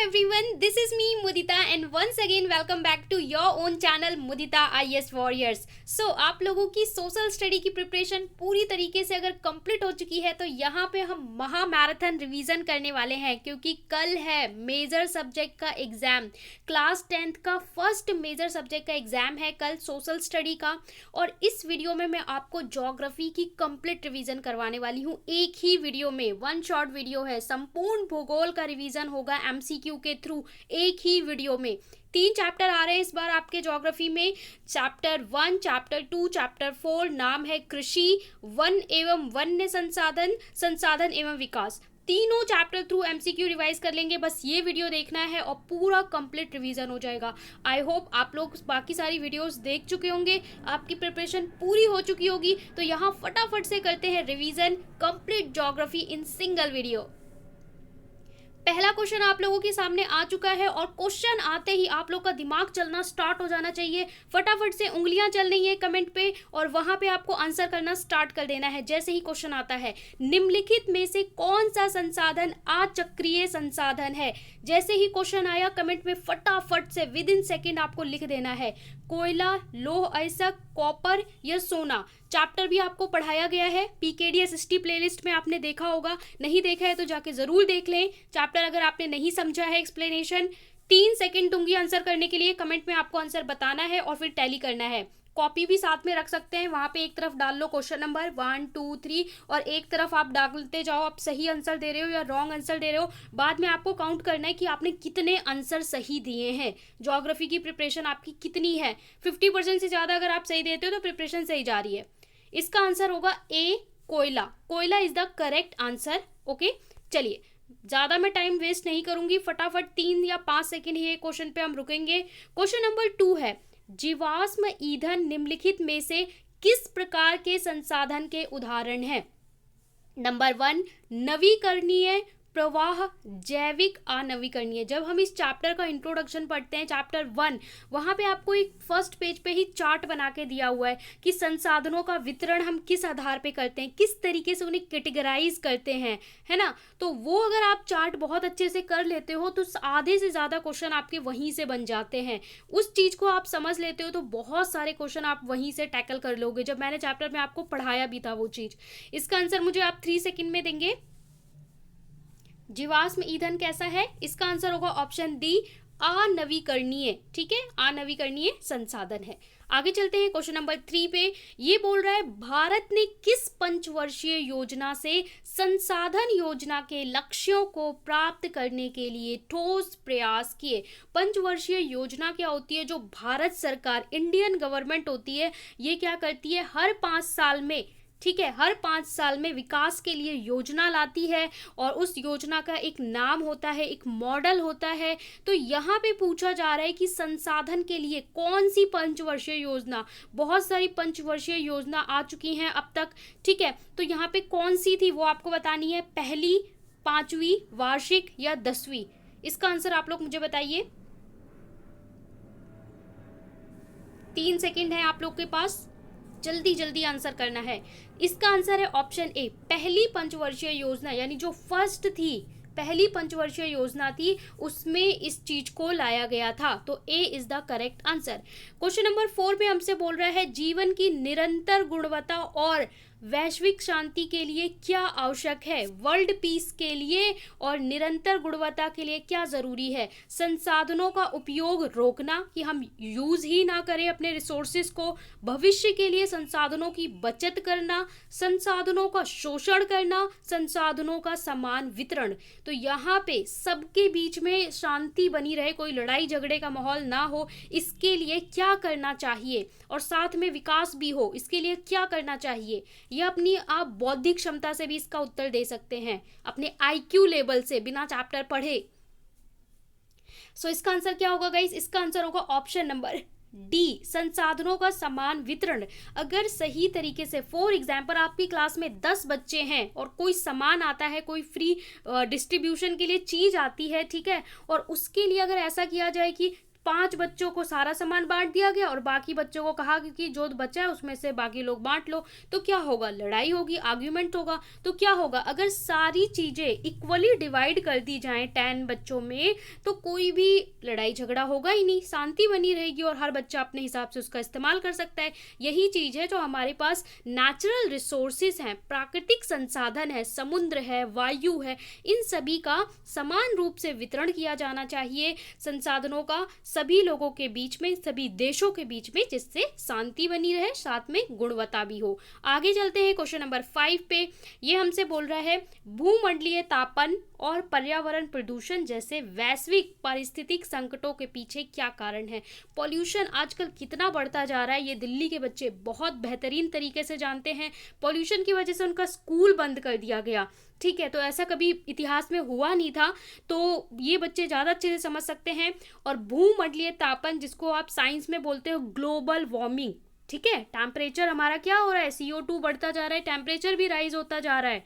everyone, this is me Mudita and once again welcome back to your own channel Mudita IS Warriors. So आप लोगों की social study की preparation पूरी तरीके से अगर कंप्लीट हो चुकी है तो यहाँ पे हम महा मैराथन रिवीजन करने वाले हैं क्योंकि कल है मेजर सब्जेक्ट का एग्जाम। क्लास 10th का फर्स्ट मेजर सब्जेक्ट का एग्जाम है कल सोशल स्टडी का। और इस वीडियो में मैं आपको ज्योग्राफी की कंप्लीट रिवीजन करवाने वाली हूँ। एक ही वीडियो में वन शॉट वीडियो है, संपूर्ण भूगोल का रिवीजन होगा एमसीक्यू के थ्रू एक ही वीडियो में। 3 चैप्टर आ रहे हैं इस बार आपके ज्योग्राफी में। चैप्टर 1, चैप्टर 2, चैप्टर 4 नाम है कृषि, वन एवं वन्य संसाधन, संसाधन एवं विकास। तीनों चैप्टर थ्रू एमसीक्यू रिवाइज कर लेंगे, बस ये वीडियो देखना है और पूरा कंप्लीट रिवीजन हो जाएगा। आई होप आप लोग बाकी सारी वीडियोस देख चुके होंगे, आपकी प्रिपरेशन पूरी हो चुकी होगी। तो यहाँ फटाफट से करते हैं revision complete geography in single video. पहला क्वेश्चन आप लोगों के सामने आ चुका है और क्वेश्चन आते ही आप लोग का दिमाग चलना स्टार्ट हो जाना चाहिए। फटाफट से उंगलियां चल रही है कमेंट पे और वहां पे आपको आंसर करना स्टार्ट कर देना है जैसे ही क्वेश्चन आता है। निम्नलिखित में से कौन सा संसाधन अचक्रीय संसाधन है? जैसे ही क्वेश्चन आया कमेंट में फटाफट से विद इन सेकेंड आपको लिख देना है। कोयला, लौह अयस्क, कॉपर या सोना। चैप्टर भी आपको पढ़ाया गया है, PKDSST प्लेलिस्ट में आपने देखा होगा। नहीं देखा है तो जाके जरूर देख लें चैप्टर। अगर आपने नहीं समझा है एक्सप्लेनेशन, 3 सेकंड दूंगी आंसर करने के लिए। कमेंट में आपको आंसर बताना है और फिर टैली करना है। कॉपी भी साथ में रख सकते हैं, वहां पे एक तरफ डाल लो क्वेश्चन नंबर 1 2 3 और एक तरफ आप डालते जाओ आप सही आंसर दे रहे हो या रॉन्ग आंसर दे रहे हो। बाद में आपको काउंट करना है कि आपने कितने आंसर सही दिए हैं। ज्योग्राफी की प्रिपरेशन आपकी कितनी है? 50% से ज़्यादा अगर आप सही देते हो तो प्रिपरेशन सही जा रही है। इसका आंसर होगा ए, कोयला। कोयला is the correct answer. Okay, चलिए ज़्यादा मैं टाइम वेस्ट नहीं करूंगी, फटाफट 3 या 5 सेकेंड ही क्वेश्चन पे हम रुकेंगे। क्वेश्चन नंबर 2 है, जीवाश्म ईंधन निम्नलिखित में से किस प्रकार के संसाधन के उदाहरण हैं? नंबर 1 नवीकरणीय प्रवाह, जैविक, अनवीकरणीय। जब हम इस चैप्टर का इंट्रोडक्शन पढ़ते हैं चैप्टर 1, वहाँ पे आपको एक फर्स्ट पेज पे ही चार्ट बना के दिया हुआ है कि संसाधनों का वितरण हम किस आधार पे करते हैं, किस तरीके से उन्हें कैटेगराइज करते हैं, है ना। तो वो अगर आप चार्ट बहुत अच्छे से कर लेते हो तो आधे से ज़्यादा क्वेश्चन आपके वहीं से बन जाते हैं। उस चीज़ को आप समझ लेते हो तो बहुत सारे क्वेश्चन आप वहीं से टैकल कर लोगे, जब मैंने चैप्टर में आपको पढ़ाया भी था वो चीज़। इसका आंसर मुझे आप 3 सेकेंड में देंगे। जीवाश्म ईंधन कैसा है? इसका आंसर होगा ऑप्शन डी, अनवीकरणीय। ठीक है, अनवीकरणीय संसाधन है। आगे चलते हैं क्वेश्चन नंबर 3 पे। ये बोल रहा है भारत ने किस पंचवर्षीय योजना से संसाधन योजना के लक्ष्यों को प्राप्त करने के लिए ठोस प्रयास किए? पंचवर्षीय योजना क्या होती है? जो भारत सरकार, इंडियन गवर्नमेंट होती है, ये क्या करती है हर 5 साल में, ठीक है, हर 5 साल में विकास के लिए योजना लाती है और उस योजना का एक नाम होता है, एक मॉडल होता है। तो यहाँ पे पूछा जा रहा है कि संसाधन के लिए कौन सी पंचवर्षीय योजना? बहुत सारी पंचवर्षीय योजना आ चुकी हैं अब तक, ठीक है। तो यहाँ पे कौन सी थी वो आपको बतानी है, पहली, 5वीं, वार्षिक या 10वीं? इसका आंसर आप लोग मुझे बताइए। 3 सेकेंड है आप लोग के पास, जल्दी जल्दी आंसर करना है। इसका आंसर है ऑप्शन ए, पहली पंचवर्षीय योजना, यानी जो फर्स्ट थी, पहली पंचवर्षीय योजना थी, उसमें इस चीज को लाया गया था। तो A is the correct answer. Question number 4 में हमसे बोल रहा है जीवन की निरंतर गुणवत्ता और वैश्विक शांति के लिए क्या आवश्यक है? वर्ल्ड पीस के लिए और निरंतर गुणवत्ता के लिए क्या जरूरी है? संसाधनों का उपयोग रोकना, कि हम यूज ही ना करें अपने रिसोर्सेज को, भविष्य के लिए संसाधनों की बचत करना, संसाधनों का शोषण करना, संसाधनों का समान वितरण। तो यहाँ पे सबके बीच में शांति बनी रहे, कोई लड़ाई झगड़े का माहौल ना हो, इसके लिए क्या करना चाहिए? और साथ में विकास भी हो, इसके लिए क्या करना चाहिए? यह अपनी आप बौद्धिक क्षमता से भी इसका उत्तर दे सकते हैं, अपने IQ लेवल से, बिना चैप्टर पढ़े। सो इसका आंसर क्या होगा गाइस? इसका आंसर होगा ऑप्शन नंबर डी, संसाधनों का समान वितरण। अगर सही तरीके से, फॉर एग्जाम्पल आपकी क्लास में 10 बच्चे हैं और कोई सामान आता है, कोई फ्री डिस्ट्रीब्यूशन के लिए चीज आती है, ठीक है, और उसके लिए अगर ऐसा किया जाए कि 5 बच्चों को सारा सामान बांट दिया गया और बाकी बच्चों को कहा कि जो बचा है उसमें से बाकी लोग बांट लो, तो क्या होगा, लड़ाई होगी, आर्ग्यूमेंट होगा। तो क्या होगा, अगर सारी चीजें इक्वली डिवाइड कर दी जाएं 10 बच्चों में तो कोई भी लड़ाई झगड़ा होगा ही नहीं, शांति बनी रहेगी और हर बच्चा अपने हिसाब से उसका इस्तेमाल कर सकता है। यही चीज है जो हमारे पास नेचुरल रिसोर्सेज हैं, प्राकृतिक संसाधन है, समुद्र है, वायु है, इन सभी का समान रूप से वितरण किया जाना चाहिए, संसाधनों का सभी लोगों के बीच में, सभी देशों के बीच में, जिससे शांति बनी रहे, साथ में गुणवत्ता भी हो। आगे चलते हैं क्वेश्चन नंबर 5 पे। ये हमसे बोल रहा है भूमंडलीय तापन और पर्यावरण प्रदूषण जैसे वैश्विक पारिस्थितिक संकटों के पीछे क्या कारण है। पॉल्यूशन आजकल कितना बढ़ता जा रहा है, ये दिल्ली के बच्चे बहुत बेहतरीन तरीके से जानते हैं। पॉल्यूशन की वजह से उनका स्कूल बंद कर दिया गया, ठीक है, तो ऐसा कभी इतिहास में हुआ नहीं था, तो ये बच्चे ज़्यादा अच्छे से समझ सकते हैं। और भूमंडलीय तापन, जिसको आप साइंस में बोलते हो ग्लोबल वार्मिंग, ठीक है, टेम्परेचर हमारा क्या हो रहा है, CO2 बढ़ता जा रहा है, टेम्परेचर भी राइज होता जा रहा है।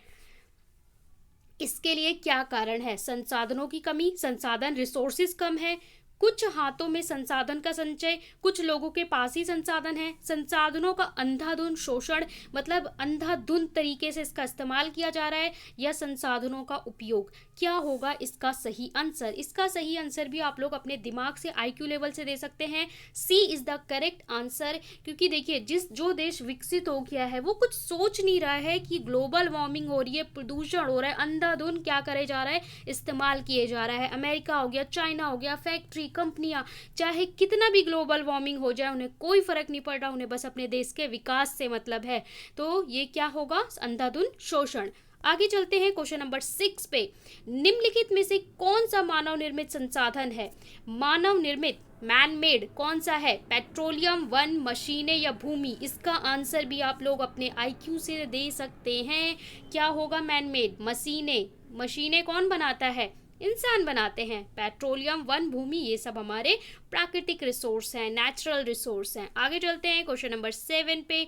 इसके लिए क्या कारण है, संसाधनों की कमी, संसाधन रिसोर्सेज कम है, कुछ हाथों में संसाधन का संचय, कुछ लोगों के पास ही संसाधन है, संसाधनों का अंधाधुंध शोषण, मतलब अंधाधुंध तरीके से इसका इस्तेमाल किया जा रहा है, या संसाधनों का उपयोग। क्या होगा इसका सही आंसर? इसका सही आंसर भी आप लोग अपने दिमाग से IQ लेवल से दे सकते हैं। C is the correct answer, क्योंकि देखिए जो देश विकसित हो गया है वो कुछ सोच नहीं रहा है कि ग्लोबल वार्मिंग हो रही है, प्रदूषण हो रहा है, अंधाधुंध क्या करे जा रहा है, इस्तेमाल किए जा रहा है। अमेरिका हो गया, चाइना हो गया, फैक्ट्री, कंपनियां, चाहे कितना भी ग्लोबल वार्मिंग हो जाए उन्हें कोई फर्क नहीं पड़ रहा, उन्हें बस अपने देश के विकास से मतलब है। तो ये क्या होगा, अंधाधुंध शोषण। आगे चलते हैं क्वेश्चन नंबर 6 पे। निम्नलिखित में से कौन सा मानव निर्मित संसाधन है? मानव निर्मित, मैन मेड कौन सा है? पेट्रोलियम, वन, मशीनें या भूमि? इसका आंसर भी आप लोग अपने IQ से दे सकते हैं। क्या होगा मैन मेड? मशीनें। मशीनें कौन बनाता है? इंसान बनाते हैं। पेट्रोलियम, वन, भूमि, ये सब हमारे प्राकृतिक रिसोर्स हैं, नेचुरल रिसोर्स हैं। आगे चलते हैं क्वेश्चन नंबर 7 पे।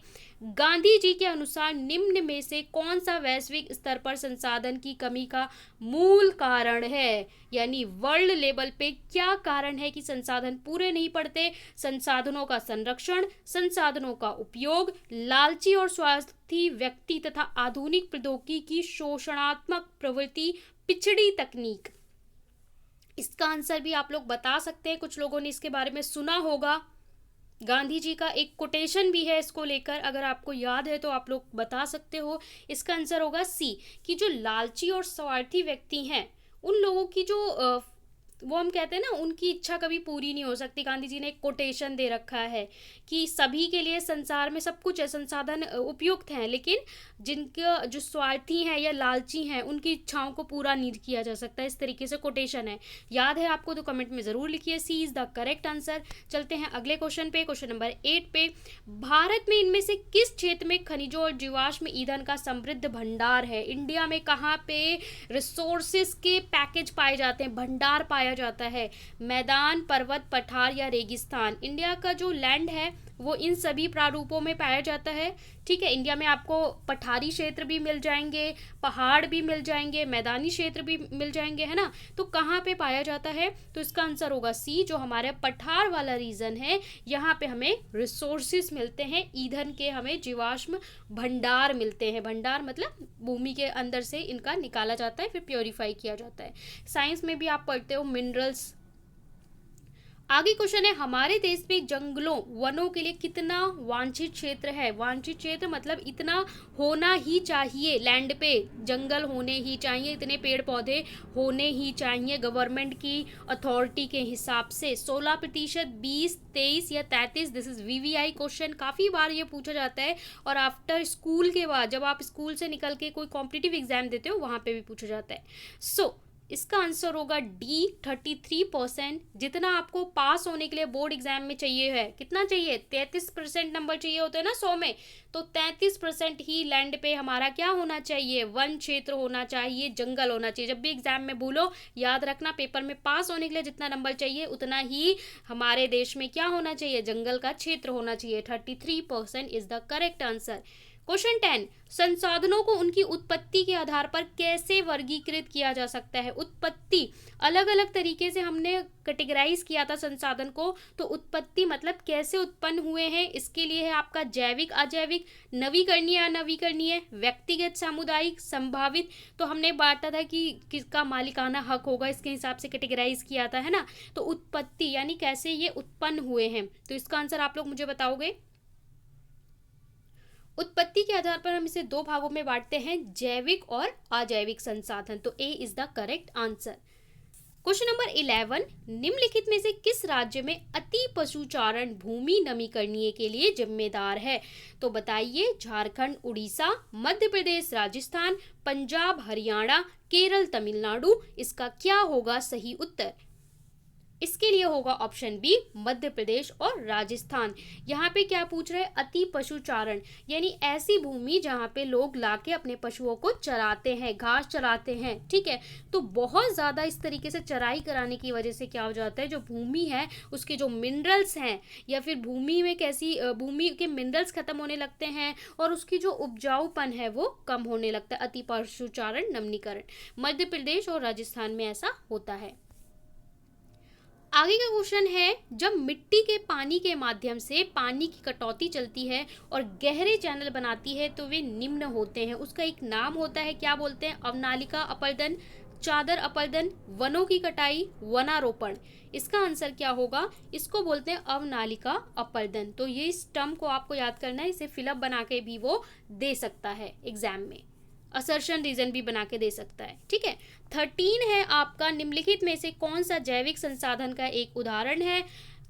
गांधी जी के अनुसार निम्न में से कौन सा वैश्विक स्तर पर संसाधन की कमी का मूल कारण है? यानी वर्ल्ड लेवल पे क्या कारण है कि संसाधन पूरे नहीं पड़ते? संसाधनों का संरक्षण, संसाधनों का उपयोग, लालची और स्वार्थी व्यक्ति तथा आधुनिक प्रौद्योगिकी की शोषणात्मक प्रवृत्ति, पिछड़ी तकनीक। इसका आंसर भी आप लोग बता सकते हैं, कुछ लोगों ने इसके बारे में सुना होगा। गांधी जी का एक कोटेशन भी है इसको लेकर, अगर आपको याद है तो आप लोग बता सकते हो। इसका आंसर होगा सी, कि जो लालची और स्वार्थी व्यक्ति हैं उन लोगों की जो वो हम कहते हैं ना, उनकी इच्छा कभी पूरी नहीं हो सकती। गांधी जी ने एक कोटेशन दे रखा है कि सभी के लिए संसार में सब कुछ है, संसाधन उपयुक्त हैं, लेकिन जिनके जो स्वार्थी हैं या लालची हैं उनकी इच्छाओं को पूरा नहीं किया जा सकता। इस तरीके से कोटेशन है। याद है आपको तो कमेंट में ज़रूर लिखिए, सी इज़ द करेक्ट आंसर। चलते हैं अगले क्वेश्चन पे, क्वेश्चन नंबर 8 पे। भारत में इनमें से किस क्षेत्र में खनिजों और जीवाश्म ईंधन का समृद्ध भंडार है? इंडिया में कहाँ पे रिसोर्सेज के पैकेज पाए जाते हैं, भंडार पाया जाता है? मैदान, पर्वत, पठार या रेगिस्तान? इंडिया का जो लैंड है वो इन सभी प्रारूपों में पाया जाता है, ठीक है। इंडिया में आपको पठारी क्षेत्र भी मिल जाएंगे, पहाड़ भी मिल जाएंगे, मैदानी क्षेत्र भी मिल जाएंगे, है ना। तो कहाँ पे पाया जाता है? तो इसका आंसर होगा सी, जो हमारे पठार वाला रीजन है, यहाँ पे हमें रिसोर्सेज मिलते हैं, ईंधन के हमें जीवाश्म भंडार मिलते हैं। भंडार मतलब भूमि के अंदर से इनका निकाला जाता है, फिर प्योरीफाई किया जाता है। साइंस में भी आप पढ़ते हो मिनरल्स। आगे क्वेश्चन है, हमारे देश में जंगलों, वनों के लिए कितना वांछित क्षेत्र है? वांछित क्षेत्र मतलब इतना होना ही चाहिए, लैंड पे जंगल होने ही चाहिए, इतने पेड़ पौधे होने ही चाहिए गवर्नमेंट की अथॉरिटी के हिसाब से। 16%, 20, 23 या 33? दिस इज VVI क्वेश्चन, काफ़ी बार ये पूछा जाता है, और आफ्टर स्कूल के बाद जब आप स्कूल से निकल के कोई कॉम्पिटिटिव एग्जाम देते हो वहाँ पे भी पूछा जाता है। सो इसका आंसर होगा डी, 33%। जितना आपको पास होने के लिए बोर्ड एग्जाम में चाहिए है, कितना चाहिए? 33% नंबर चाहिए होते हैं ना 100 में, तो 33% ही लैंड पे हमारा क्या होना चाहिए? वन क्षेत्र होना चाहिए, जंगल होना चाहिए। जब भी एग्जाम में भूलो, याद रखना, पेपर में पास होने के लिए जितना नंबर चाहिए उतना ही हमारे देश में क्या होना चाहिए? जंगल का क्षेत्र होना चाहिए। 33% is the correct answer. Question 10, संसाधनों को उनकी उत्पत्ति के आधार पर कैसे वर्गीकृत किया जा सकता है। उत्पत्ति अलग अलग तरीके से हमने कैटेगराइज किया था संसाधन को, तो उत्पत्ति मतलब कैसे उत्पन्न हुए हैं। इसके लिए है आपका जैविक, अजैविक, नवीकरणीय, अनवीकरणीय, व्यक्तिगत, सामुदायिक, संभावित। तो हमने बांटा था कि किसका मालिकाना हक होगा, इसके हिसाब से कैटेगराइज किया था, है ना। तो उत्पत्ति यानी कैसे ये उत्पन्न हुए हैं, तो इसका आंसर आप लोग मुझे बताओगे। उत्पत्ति के आधार पर हम इसे दो भागों में बांटते हैं, जैविक और अजैविक संसाधन। तो A is the correct answer. Question number 11, निम्नलिखित में से किस राज्य में अति पशुचारण भूमि नमीकरणीय के लिए जिम्मेदार है। तो बताइए, झारखंड, उड़ीसा, मध्य प्रदेश, राजस्थान, पंजाब, हरियाणा, केरल, तमिलनाडु। इसका क्या होगा सही उत्तर। इसके लिए होगा ऑप्शन बी, मध्य प्रदेश और राजस्थान। यहाँ पे क्या पूछ रहे हैं, अति पशुचारण यानी ऐसी भूमि जहाँ पे लोग लाके अपने पशुओं को चराते हैं, घास चराते हैं, ठीक है। तो बहुत ज़्यादा इस तरीके से चराई कराने की वजह से क्या हो जाता है, जो भूमि है उसके जो मिनरल्स हैं या फिर भूमि में कैसी भूमि के मिनरल्स खत्म होने लगते हैं और उसकी जो उपजाऊपन है वो कम होने लगता है। अति पशुचारण नमीकरण मध्य प्रदेश और राजस्थान में ऐसा होता है। आगे का क्वेश्चन है, जब मिट्टी के पानी के माध्यम से पानी की कटौती चलती है और गहरे चैनल बनाती है तो वे निम्न होते हैं। उसका एक नाम होता है, क्या बोलते हैं, अवनालिका अपरदन, चादर अपरदन, वनों की कटाई, वनारोपण। इसका आंसर क्या होगा, इसको बोलते हैं अवनालिका अपरदन। तो ये इस टर्म को आपको याद करना है, इसे फिलअप बना के भी वो दे सकता है एग्जाम में, असर्शन रीजन भी बना के दे सकता है, ठीक है। 13 है आपका, निम्नलिखित में से कौन सा जैविक संसाधन का एक उदाहरण है।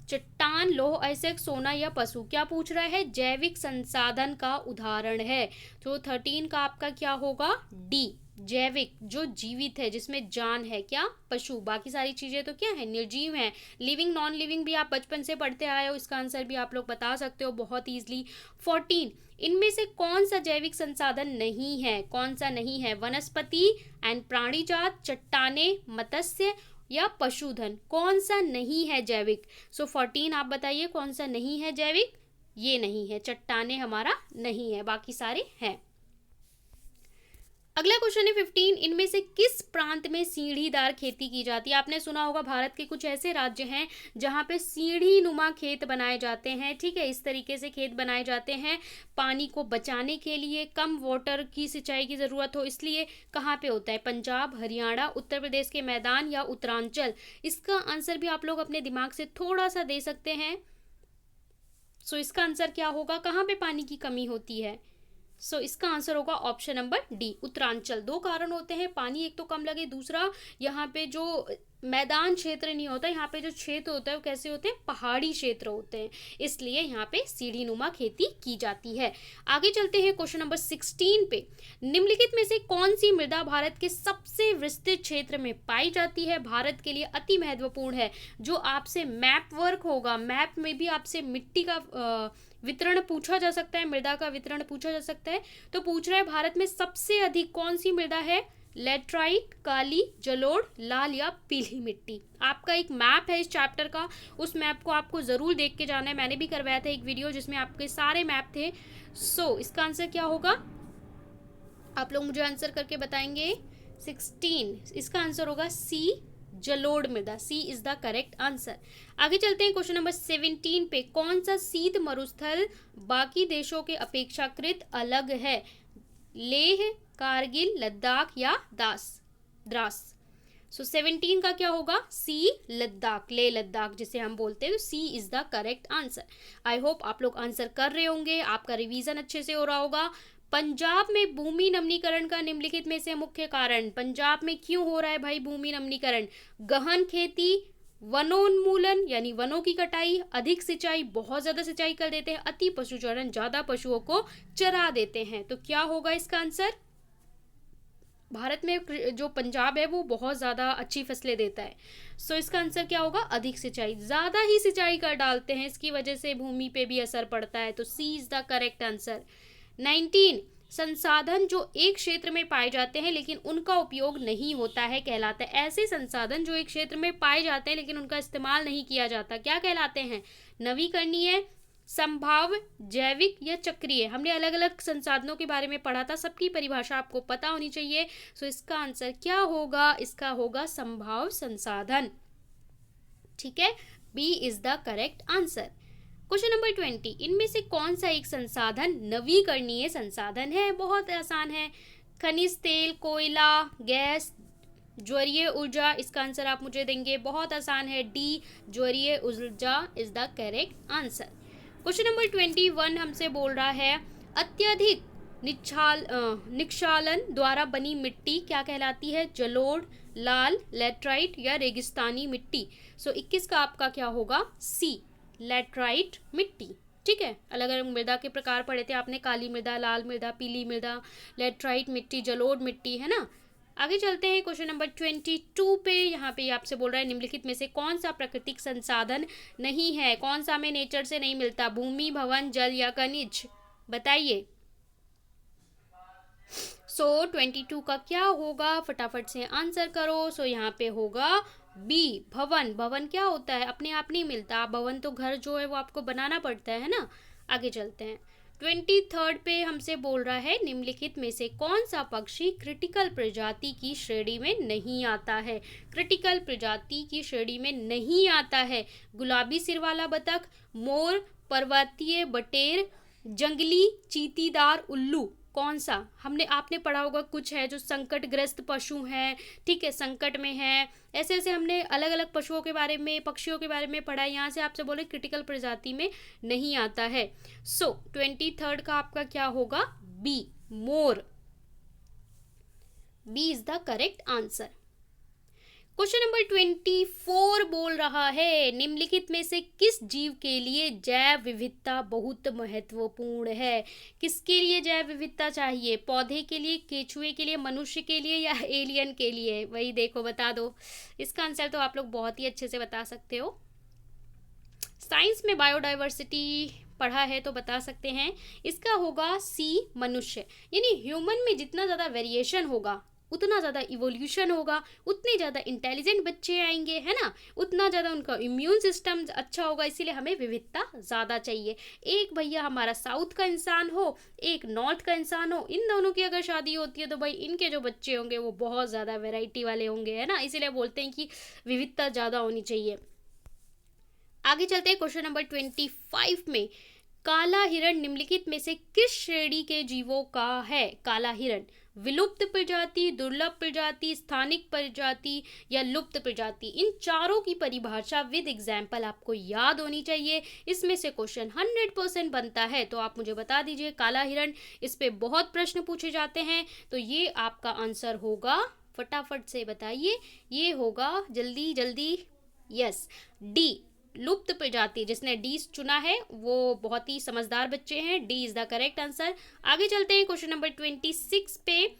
चट्टान, लौह अयस्क, सोना या पशु। क्या पूछ रहा है, जैविक संसाधन का उदाहरण है। तो 13 का आपका क्या होगा, डी, जैविक जो जीवित है, जिसमें जान है, क्या, पशु। बाकी सारी चीजें तो क्या है, निर्जीव है। लिविंग, नॉन लिविंग भी आप बचपन से पढ़ते आए हो, इसका आंसर भी आप लोग बता सकते हो बहुत ईजिली। 14, इनमें से कौन सा जैविक संसाधन नहीं है, कौन सा नहीं है। वनस्पति एंड प्राणीजात, चट्टाने, मत्स्य या पशुधन। कौन सा नहीं है जैविक। सो 14 आप बताइए कौन सा नहीं है जैविक। ये नहीं है, चट्टाने हमारा नहीं है, बाकी सारे हैं। अगला क्वेश्चन है 15, इनमें से किस प्रांत में सीढ़ीदार खेती की जाती है। आपने सुना होगा भारत के कुछ ऐसे राज्य हैं जहां पे सीढ़ी नुमा खेत बनाए जाते हैं, ठीक है। इस तरीके से खेत बनाए जाते हैं पानी को बचाने के लिए, कम वाटर की सिंचाई की जरूरत हो इसलिए। कहाँ पे होता है, पंजाब, हरियाणा, उत्तर प्रदेश के मैदान या उत्तरांचल। इसका आंसर भी आप लोग अपने दिमाग से थोड़ा सा दे सकते हैं। सो इसका आंसर क्या होगा, कहाँ पे पानी की कमी होती है। सो इसका आंसर होगा ऑप्शन नंबर डी, उत्तरांचल। दो कारण होते हैं, पानी एक तो कम लगे, दूसरा यहाँ पे जो मैदान क्षेत्र नहीं होता, यहाँ पे जो क्षेत्र होता है वो कैसे होते हैं, पहाड़ी क्षेत्र होते हैं, इसलिए यहाँ पे सीढ़ी नुमा खेती की जाती है। आगे चलते हैं क्वेश्चन नंबर 16 पे, निम्नलिखित में से कौन सी मृदा भारत के सबसे विस्तृत क्षेत्र में पाई जाती है। भारत के लिए अति महत्वपूर्ण है। जो आपसे मैप वर्क होगा, मैप में भी आपसे मिट्टी का वितरण पूछा जा सकता है, मृदा का वितरण पूछा जा सकता है। तो पूछ रहा है भारत में सबसे अधिक कौन सी मृदा है, लेटराइट, काली, जलोढ़, लाल या पीली मिट्टी। आपका एक मैप है इस चैप्टर का, उस मैप को आपको जरूर देख के जाना है। मैंने भी करवाया था एक वीडियो जिसमें आपके सारे मैप थे। सो इसका आंसर क्या होगा, आप लोग मुझे आंसर करके बताएंगे। 16 इसका आंसर होगा सी, जलोढ़ मृदा। सी इज द करेक्ट आंसर। आगे चलते हैं क्वेश्चन नंबर 17 पे, कौन सा शीत मरुस्थल बाकी देशों के अपेक्षाकृत अलग है। लेह, कारगिल, लद्दाख या द्रास। सो 17 का क्या होगा, सी, लद्दाख, ले लद्दाख जिसे हम बोलते हैं। C is the correct answer. I hope आप लोग आंसर कर रहे होंगे, आपका रिवीजन अच्छे से हो रहा होगा। पंजाब में भूमि नमीकरण का निम्नलिखित में से मुख्य कारण। पंजाब में क्यों हो रहा है भाई भूमि नमीकरण, गहन खेती, वनोन्मूलन यानी वनों की कटाई, अधिक सिंचाई, बहुत ज्यादा सिंचाई कर देते हैं, अति पशुचारण, ज्यादा पशुओं को चरा देते हैं। तो क्या होगा इसका आंसर, भारत में जो पंजाब है वो बहुत ज़्यादा अच्छी फसलें देता है। सो इसका आंसर क्या होगा, अधिक सिंचाई, ज़्यादा ही सिंचाई कर डालते हैं, इसकी वजह से भूमि पे भी असर पड़ता है। तो सी इज द करेक्ट आंसर। 19 संसाधन जो एक क्षेत्र में पाए जाते हैं लेकिन उनका उपयोग नहीं होता है कहलाता है। ऐसे संसाधन जो एक क्षेत्र में पाए जाते हैं लेकिन उनका इस्तेमाल नहीं किया जाता क्या कहलाते हैं, नवीकरणीय, संभाव्य, जैविक या चक्रीय। हमने अलग अलग संसाधनों के बारे में पढ़ा था, सबकी परिभाषा आपको पता होनी चाहिए। सो इसका आंसर क्या होगा, इसका होगा संभाव्य संसाधन। ठीक है, B is the correct answer. Question number 20, इनमें से कौन सा एक संसाधन नवीकरणीय संसाधन है? बहुत आसान है। खनिज तेल, कोयला, गैस, ज्वरीय ऊर्जा। इसका आंसर आप मुझे देंगे, बहुत आसान है, डी ज्वरीय ऊर्जा is the correct answer. Question number 21 हमसे बोल रहा है अत्यधिक निक्षालन द्वारा बनी मिट्टी क्या कहलाती है? जलोढ़, लाल, लैटराइट या रेगिस्तानी मिट्टी। सो 21 का आपका क्या होगा? सी, लैटराइट मिट्टी। ठीक है, अलग अलग मृदा के प्रकार पढ़े थे आपने, काली मृदा, लाल मृदा, पीली मृदा, लैटराइट मिट्टी, जलोढ़ मिट्टी, है ना। आगे चलते हैं क्वेश्चन नंबर 22 पे। यहाँ पे आपसे बोल रहा है निम्नलिखित में से कौन सा प्राकृतिक संसाधन नहीं है? कौन सा हमें नेचर से नहीं मिलता? भूमि, भवन, जल या खनिज? बताइए। सो 22 का क्या होगा? फटाफट से आंसर करो। सो यहाँ पे होगा बी, भवन। भवन क्या होता है? अपने आप नहीं मिलता। भवन तो घर जो है वो आपको बनाना पड़ता है ना। आगे चलते हैं 23 पे हमसे बोल रहा है निम्नलिखित में से कौन सा पक्षी क्रिटिकल प्रजाति की श्रेणी में नहीं आता है? क्रिटिकल प्रजाति की श्रेणी में नहीं आता है। गुलाबी सिर वाला बतख, मोर, पर्वतीय बटेर, जंगली चींटीदार उल्लू। कौन सा? हमने आपने पढ़ा होगा, कुछ है जो संकटग्रस्त पशु हैं, ठीक है, संकट में है। ऐसे ऐसे हमने अलग अलग पशुओं के बारे में, पक्षियों के बारे में पढ़ा है। यहाँ से आपसे बोले क्रिटिकल प्रजाति में नहीं आता है। सो 23 का आपका क्या होगा? बी, मोर। B is the correct answer. Question number 24 बोल रहा है निम्नलिखित में से किस जीव के लिए जैव विविधता बहुत महत्वपूर्ण है? किसके लिए जैव विविधता चाहिए? पौधे के लिए, केचुए के लिए, मनुष्य के लिए या एलियन के लिए? वही देखो, बता दो। इसका आंसर तो आप लोग बहुत ही अच्छे से बता सकते हो। साइंस में बायोडाइवर्सिटी पढ़ा है तो बता सकते हैं। इसका होगा सी, मनुष्य। यानी ह्यूमन में जितना ज़्यादा वेरिएशन होगा उतना ज़्यादा इवोल्यूशन होगा, उतने ज़्यादा इंटेलिजेंट बच्चे आएंगे, है ना, उतना ज़्यादा उनका इम्यून सिस्टम अच्छा होगा। इसीलिए हमें विविधता ज़्यादा चाहिए। एक भैया हमारा साउथ का इंसान हो, एक नॉर्थ का इंसान हो, इन दोनों की अगर शादी होती है तो भाई इनके जो बच्चे होंगे वो बहुत ज़्यादा वेराइटी वाले होंगे, है ना। इसीलिए बोलते हैं कि विविधता ज़्यादा होनी चाहिए। आगे चलते हैं क्वेश्चन नंबर 25 में। काला हिरण निम्नलिखित में से किस श्रेणी के जीवों का है? काला हिरण विलुप्त प्रजाति, दुर्लभ प्रजाति, स्थानिक प्रजाति या लुप्त प्रजाति? इन चारों की परिभाषा विद एग्जाम्पल आपको याद होनी चाहिए। इसमें से क्वेश्चन 100% बनता है, तो आप मुझे बता दीजिए। काला हिरण, इस पे बहुत प्रश्न पूछे जाते हैं, तो ये आपका आंसर होगा, फटाफट से बताइए। ये होगा, जल्दी जल्दी, यस, डी, लुप्त प्रजाति। जिसने डी चुना है वो बहुत ही समझदार बच्चे हैं। D is the correct answer. आगे चलते हैं क्वेश्चन नंबर 26 पे।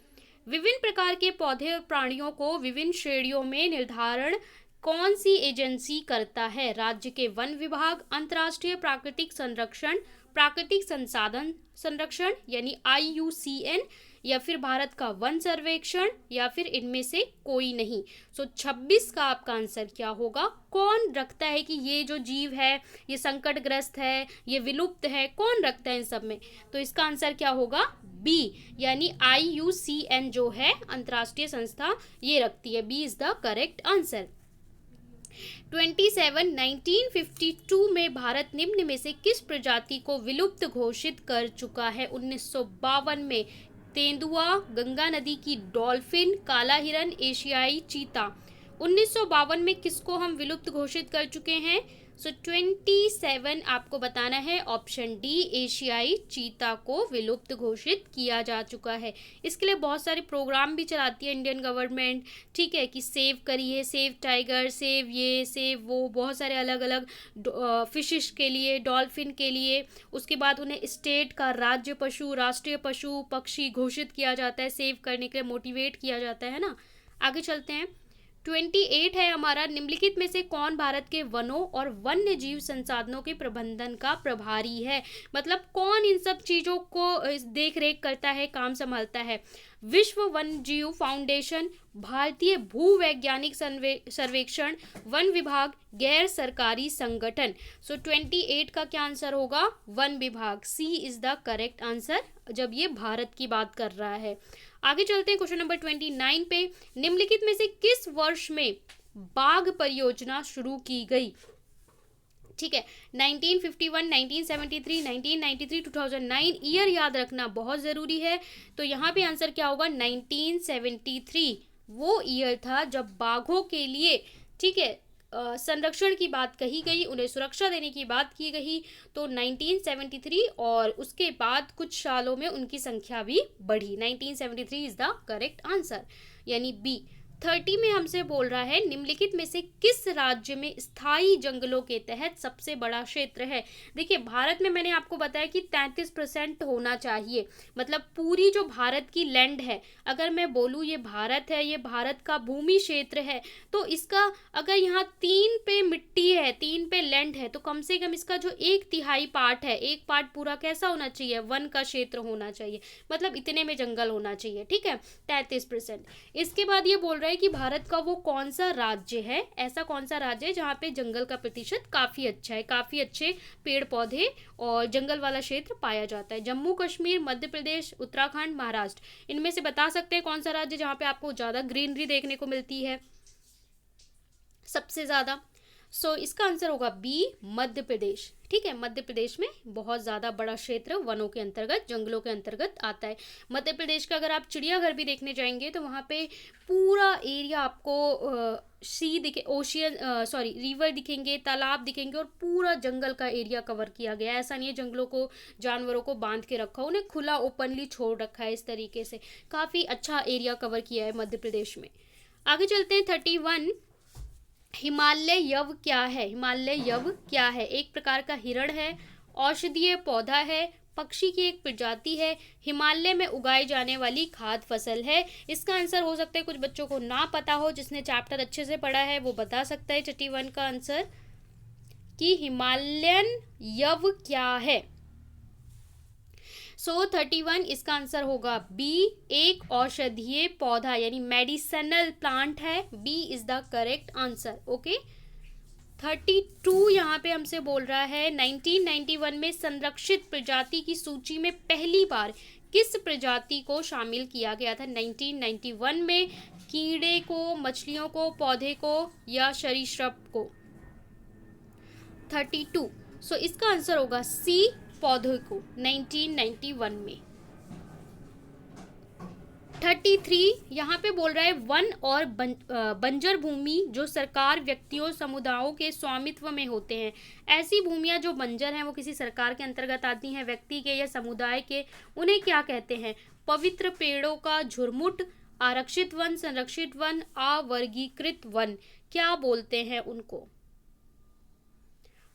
विभिन्न प्रकार के पौधे और प्राणियों को विभिन्न श्रेणियों में निर्धारण कौन सी एजेंसी करता है? राज्य के वन विभाग, अंतर्राष्ट्रीय प्राकृतिक संरक्षण, प्राकृतिक संसाधन संरक्षण यानी IUCN, या फिर भारत का वन सर्वेक्षण, या फिर इनमें से कोई नहीं। सो 26 का आपका आंसर क्या होगा? कौन रखता है कि ये जो जीव है ये संकटग्रस्त है, ये विलुप्त है, कौन रखता है इन सब में? तो इसका आंसर क्या होगा? बी, यानी IUCN जो है अंतर्राष्ट्रीय संस्था, ये रखती है। B is the correct answer. 1952 में भारत निम्न में से किस प्रजाति को विलुप्त घोषित कर चुका है? 1952 में तेंदुआ, गंगा नदी की डॉल्फिन, काला हिरन, एशियाई चीता। 1952 में किसको हम विलुप्त घोषित कर चुके हैं? सो 27 आपको बताना है। ऑप्शन डी, एशियाई चीता को विलुप्त घोषित किया जा चुका है। इसके लिए बहुत सारे प्रोग्राम भी चलाती है इंडियन गवर्नमेंट, ठीक है, कि सेव करिए, सेव टाइगर, सेव ये, सेव वो, बहुत सारे अलग अलग फिशिश के लिए, डॉल्फिन के लिए। उसके बाद उन्हें स्टेट का राज्य पशु, राष्ट्रीय पशु पक्षी घोषित किया जाता है, सेव करने के लिए मोटिवेट किया जाता है ना। आगे चलते हैं 28 है हमारा, निम्नलिखित में से कौन भारत के वनों और वन्य जीव संसाधनों के प्रबंधन का प्रभारी है, मतलब कौन इन सब चीजों को देख रेख करता है, काम संभालता है। विश्व वन्य जीव फाउंडेशन, भारतीय भूवैज्ञानिक सर्वेक्षण, वन विभाग, गैर सरकारी संगठन। सो 28 का क्या आंसर होगा, वन विभाग, सी इज द करेक्ट आंसर जब ये भारत की बात कर रहा है। आगे चलते हैं क्वेश्चन नंबर 29 पे, निम्नलिखित में से किस वर्ष में बाघ परियोजना शुरू की गई। ठीक है, 1951, 1973, 1993, 2009, ईयर याद रखना बहुत ज़रूरी है। तो यहाँ पे आंसर क्या होगा, 1973 वो ईयर था जब बाघों के लिए, ठीक है, संरक्षण की बात कही गई, उन्हें सुरक्षा देने की बात की गई। तो 1973 और उसके बाद कुछ सालों में उनकी संख्या भी बढ़ी। 1973 इज द करेक्ट आंसर, यानी बी। 30 में हमसे बोल रहा है, निम्नलिखित में से किस राज्य में स्थायी जंगलों के तहत सबसे बड़ा क्षेत्र है। देखिए, भारत में मैंने आपको बताया कि 33% होना चाहिए, मतलब पूरी जो भारत की लैंड है, अगर मैं बोलूँ ये भारत है, ये भारत का भूमि क्षेत्र है, तो इसका अगर यहाँ 3 पे मिट्टी है, 3 पे लैंड है, तो कम से कम इसका जो 1/3 पार्ट है, एक पार्ट पूरा कैसा होना चाहिए, वन का क्षेत्र होना चाहिए, मतलब इतने में जंगल होना चाहिए। ठीक है, 33%। इसके बाद ये बोल रहा है कि भारत का वो कौन सा राज्य है, ऐसा कौन सा राज्य है जहाँ पे जंगल का प्रतिशत काफी अच्छा है, काफी अच्छे पेड़ पौधे और जंगल वाला क्षेत्र पाया जाता है। जम्मू कश्मीर, मध्य प्रदेश, उत्तराखंड, महाराष्ट्र, इनमें से बता सकते हैं कौन सा राज्य जहाँ पे आपको ज्यादा ग्रीनरी देखने को मिलती है सबसे ज्यादा। सो इसका आंसर होगा बी, मध्य प्रदेश। ठीक है, मध्य प्रदेश में बहुत ज़्यादा बड़ा क्षेत्र वनों के अंतर्गत, जंगलों के अंतर्गत आता है। मध्य प्रदेश का अगर आप चिड़ियाघर भी देखने जाएंगे तो वहाँ पे पूरा एरिया आपको सी दिखे, ओशियन सॉरी रिवर दिखेंगे, तालाब दिखेंगे और पूरा जंगल का एरिया कवर किया गया है। ऐसा नहीं है जंगलों को, जानवरों को बांध के रखा, उन्हें खुला ओपनली छोड़ रखा है। इस तरीके से काफ़ी अच्छा एरिया कवर किया है मध्य प्रदेश में। आगे चलते हैं 31, हिमालय यव क्या है। हिमालय यव क्या है, एक प्रकार का हिरण है, औषधीय पौधा है, पक्षी की एक प्रजाति है, हिमालय में उगाई जाने वाली खाद्य फसल है। इसका आंसर हो सकता है कुछ बच्चों को ना पता हो, जिसने चैप्टर अच्छे से पढ़ा है वो बता सकता है 31 का आंसर कि हिमालयन यव क्या है। सो 31 इसका आंसर होगा बी, एक औषधीय पौधा यानी मेडिसिनल प्लांट है। B is the correct answer. Okay, 32 यहाँ पे हमसे बोल रहा है, 1991 में संरक्षित प्रजाति की सूची में पहली बार किस प्रजाति को शामिल किया गया था। 1991 में कीड़े को, मछलियों को, पौधे को या सरीसृप को। 32, सो इसका आंसर होगा सी, पौधों को, 1991 में। 33 यहाँ पे बोल रहा है, वन और बंजर भूमि जो सरकार, व्यक्तियों, समुदायों के स्वामित्व में होते हैं। ऐसी भूमियाँ जो बंजर हैं वो किसी सरकार के अंतर्गत आती हैं, व्यक्ति के या समुदाय के, उन्हें क्या कहते हैं। पवित्र पेड़ों का झुरमुट, आरक्षित वन, संरक्षित वन, अवर्गीकृत वन, क्या बोलते हैं उनको।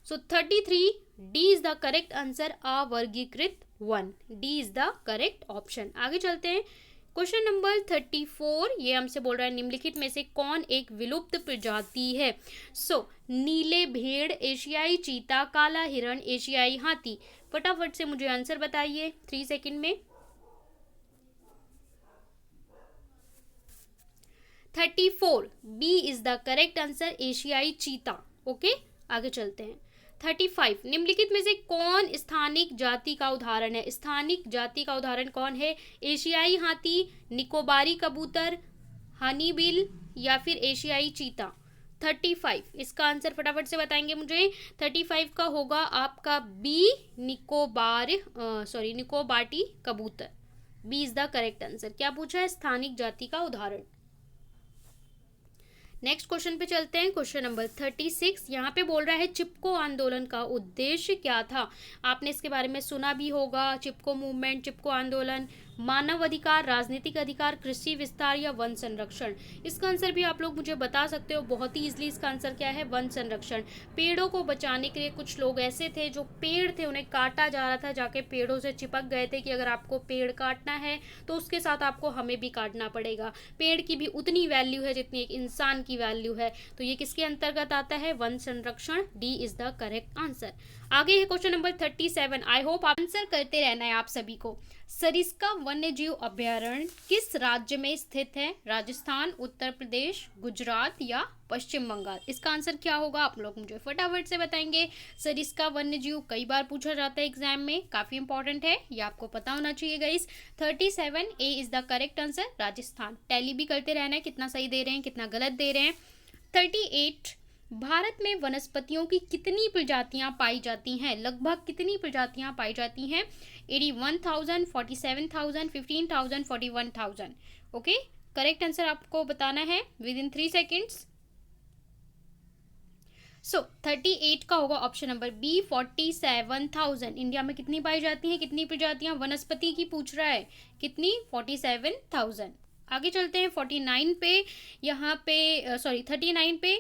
So 33 D is the correct answer, अवर्गीकृत वन। D is the correct option. आगे चलते हैं क्वेश्चन नंबर 34, ये हमसे बोल रहा है, निम्नलिखित में से कौन एक विलुप्त प्रजाति है। सो नीले भेड़, एशियाई चीता, काला हिरण, एशियाई हाथी। फटाफट से मुझे आंसर बताइए 3 सेकंड में। 34 B is the correct answer, एशियाई चीता। ओके, आगे चलते हैं 35, निम्नलिखित में से कौन स्थानिक जाति का उदाहरण है। स्थानिक जाति का उदाहरण कौन है। एशियाई हाथी, निकोबारी कबूतर, हनी बिल या फिर एशियाई चीता। 35 इसका आंसर फटाफट से बताएंगे मुझे। 35 का होगा आपका बी, निकोबाटी कबूतर। B is the correct answer. क्या पूछा है, स्थानिक जाति का उदाहरण। नेक्स्ट क्वेश्चन पे चलते हैं, क्वेश्चन नंबर 36, यहाँ पे बोल रहा है, चिपको आंदोलन का उद्देश्य क्या था। आपने इसके बारे में सुना भी होगा, चिपको मूवमेंट, चिपको आंदोलन, मानव अधिकार, राजनीतिक अधिकार, कृषि विस्तार या वन संरक्षण? इसका आंसर भी आप लोग मुझे बता सकते हो बहुत ही इजीली। इसका आंसर क्या है? वन संरक्षण। पेड़ों को बचाने के लिए कुछ लोग ऐसे थे जो पेड़ थे उन्हें काटा जा रहा था, जाके पेड़ों से चिपक गए थे कि अगर आपको पेड़ काटना है तो उसके साथ आपको हमें भी काटना पड़ेगा। पेड़ की भी उतनी वैल्यू है जितनी एक इंसान की वैल्यू है। तो ये किसके अंतर्गत आता है? वन संरक्षण। D is the correct answer. आगे है question number 37। I hope answer करते रहना है आप सभी को। सरिस्का वन्य जीव अभयारण्य किस राज्य में स्थित है? राजस्थान, उत्तर प्रदेश, गुजरात या पश्चिम बंगाल? इसका आंसर क्या होगा आप लोग मुझे फटाफट से बताएंगे। सरिस्का वन्य जीव कई बार पूछा जाता है एग्जाम में, काफी इंपॉर्टेंट है, ये आपको पता होना चाहिए guys. 37 A is the correct answer, Rajasthan. Tally भी करते रहना है, कितना सही दे रहे हैं कितना गलत दे रहे हैं। 38 भारत में वनस्पतियों की कितनी प्रजातियां पाई जाती हैं? लगभग कितनी प्रजातियां पाई जाती हैं? 81,000, 47,000, 15,000, 41,000। ओके, करेक्ट आंसर आपको बताना है विद इन 3 सेकेंड्स। सो 38 का होगा ऑप्शन नंबर बी 47,000। इंडिया में कितनी पाई जाती हैं, कितनी प्रजातियां वनस्पति की पूछ रहा है, कितनी? 47,000। आगे चलते हैं 49 पे। यहाँ पे 39 पे,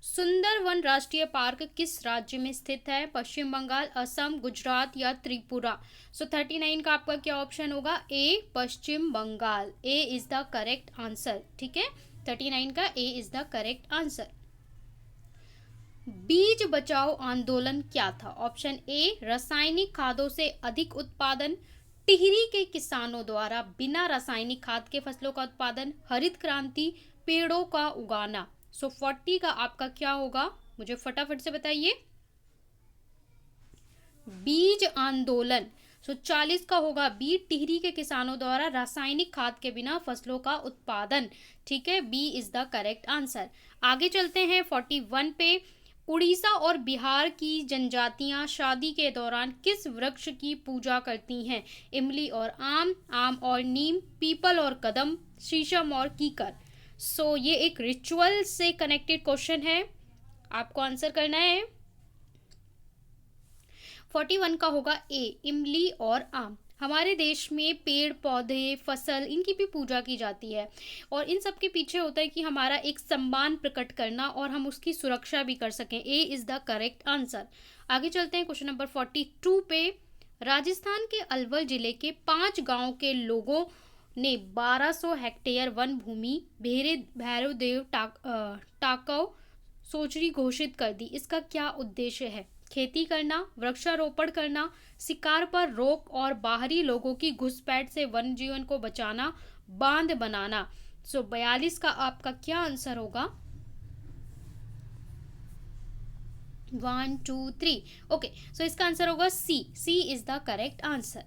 सुंदरवन राष्ट्रीय पार्क किस राज्य में स्थित है? पश्चिम बंगाल, असम, गुजरात या त्रिपुरा? सो 39 का आपका क्या ऑप्शन होगा? ए, पश्चिम बंगाल। ए इज द करेक्ट आंसर। ठीक है, 39 का ए इज द करेक्ट आंसर। बीज बचाओ आंदोलन क्या था? ऑप्शन ए, रासायनिक खादों से अधिक उत्पादन, टिहरी के किसानों द्वारा बिना रासायनिक खाद के फसलों का उत्पादन, हरित क्रांति, पेड़ों का उगाना। सो 40 का आपका क्या होगा मुझे फटाफट से बताइए। बीज आंदोलन। सो 40 का होगा बी, टिहरी के किसानों द्वारा रासायनिक खाद के बिना फसलों का उत्पादन। ठीक है, B is the correct answer. आगे चलते हैं 41 पे। उड़ीसा और बिहार की जनजातियां शादी के दौरान किस वृक्ष की पूजा करती हैं? इमली और आम और नीम, पीपल और कदम, शीशम और कीकर? सो ये एक रिचुअल से कनेक्टेड क्वेश्चन है, आपको आंसर करना है। 41 का होगा ए, इमली और आम। हमारे देश में पेड़ पौधे फसल इनकी भी पूजा की जाती है और इन सब के पीछे होता है कि हमारा एक सम्मान प्रकट करना और हम उसकी सुरक्षा भी कर सकें। ए इज द करेक्ट आंसर। आगे चलते हैं क्वेश्चन नंबर 42 पे। राजस्थान के अलवर जिले के 5 गांव के लोगों ने 1200 हेक्टेयर वन भूमि भैरवदेव टाकव सोचरी घोषित कर दी। इसका क्या उद्देश्य है? खेती करना, वृक्षारोपण करना, शिकार पर रोक और बाहरी लोगों की घुसपैठ से वन जीवन को बचाना, बांध बनाना। सो 42 का आपका क्या आंसर होगा? 1 2 3। ओके, सो इसका आंसर होगा C. C is the correct answer.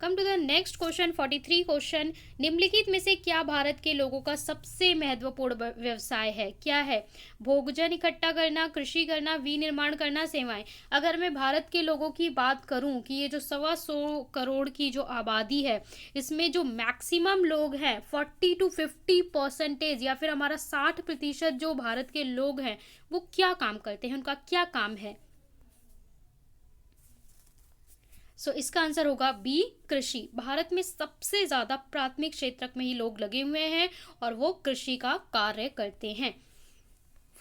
Come to the next question 43 question. निम्नलिखित में से क्या भारत के लोगों का सबसे महत्वपूर्ण व्यवसाय है? क्या है? भोजन इकट्ठा करना, कृषि करना, विनिर्माण करना, सेवाएं। अगर मैं भारत के लोगों की बात करूं कि ये जो 125 करोड़ की जो आबादी है इसमें जो मैक्सिमम लोग हैं 40 to 50% या फिर हमारा 60% जो भारत के लोग हैं वो क्या काम करते हैं, उनका क्या काम है? सो इसका आंसर होगा बी, कृषि। भारत में सबसे ज्यादा प्राथमिक क्षेत्र में ही लोग लगे हुए हैं और वो कृषि का कार्य करते हैं।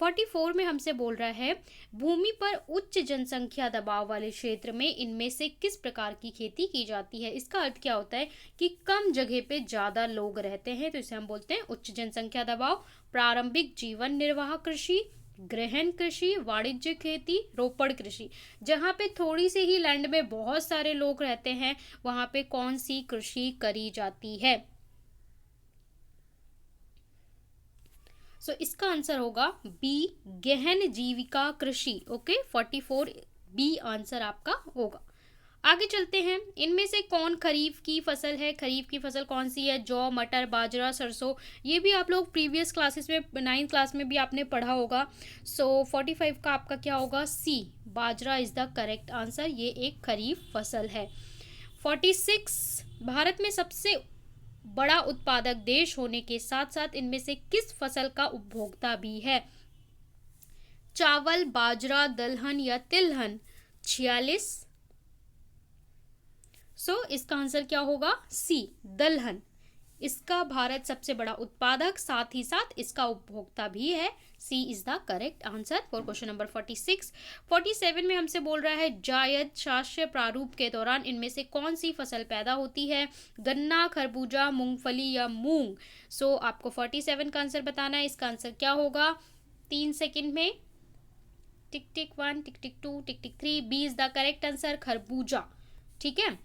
44 में हमसे बोल रहा है भूमि पर उच्च जनसंख्या दबाव वाले क्षेत्र में इनमें से किस प्रकार की खेती की जाती है? इसका अर्थ क्या होता है कि कम जगह पे ज्यादा लोग रहते हैं तो इसे हम बोलते हैं उच्च जनसंख्या दबाव। प्रारंभिक जीवन निर्वाह कृषि, गृहन कृषि, वाणिज्य खेती, रोपड़ कृषि। जहाँ पे थोड़ी सी ही लैंड में बहुत सारे लोग रहते हैं वहां पे कौन सी कृषि करी जाती है? सो इसका आंसर होगा बी, गहन जीविका कृषि। ओके, 44 बी आंसर आपका होगा। आगे चलते हैं। इनमें से कौन खरीफ की फसल है? खरीफ की फसल कौन सी है? जौ, मटर, बाजरा, सरसों। ये भी आप लोग प्रीवियस क्लासेस में 9th क्लास में भी आपने पढ़ा होगा। सो 45 का आपका क्या होगा? सी, बाजरा इज द करेक्ट आंसर। ये एक खरीफ फसल है। 46 भारत में सबसे बड़ा उत्पादक देश होने के साथ साथ इनमें से किस फसल का उपभोक्ता भी है? चावल, बाजरा, दलहन या तिलहन? 46। सो इसका आंसर क्या होगा? सी, दलहन। इसका भारत सबसे बड़ा उत्पादक, साथ ही साथ इसका उपभोक्ता भी है। C is the correct answer for question number 46। 47 में हमसे बोल रहा है जायद शास्य प्रारूप के दौरान इनमें से कौन सी फसल पैदा होती है? गन्ना, खरबूजा, मूंगफली या मूंग? सो आपको 47 का आंसर बताना है। इसका आंसर क्या होगा? 3 सेकंड में। Tick tick 1, tick tick 2, tick tick 3। B is the correct answer, खरबूजा। ठीक है,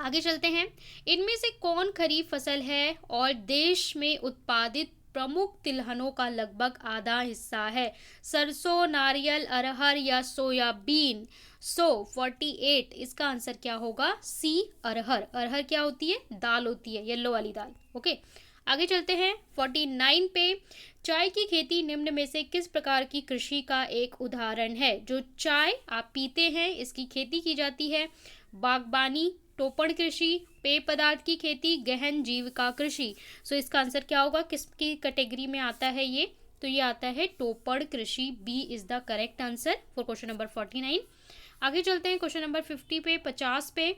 आगे चलते हैं। इनमें से कौन खरीफ फसल है और देश में उत्पादित प्रमुख तिलहनों का लगभग आधा हिस्सा है? सरसों, नारियल, अरहर या सोयाबीन? सो 48, इसका आंसर क्या होगा? सी, अरहर। अरहर क्या होती है? दाल होती है, येलो वाली दाल। ओके, आगे चलते हैं 49 पे। चाय की खेती निम्न में से किस प्रकार की कृषि का एक उदाहरण है? जो चाय आप पीते हैं इसकी खेती की जाती है। बागबानी, टोपण कृषि, पेय पदार्थ की खेती, गहन जीविका कृषि? सो इसका आंसर क्या होगा? किसकी कैटेगरी में आता है ये? तो ये आता है टोपण कृषि। B is the correct answer for question number 49। आगे चलते हैं क्वेश्चन नंबर 50 पे। 50 पे,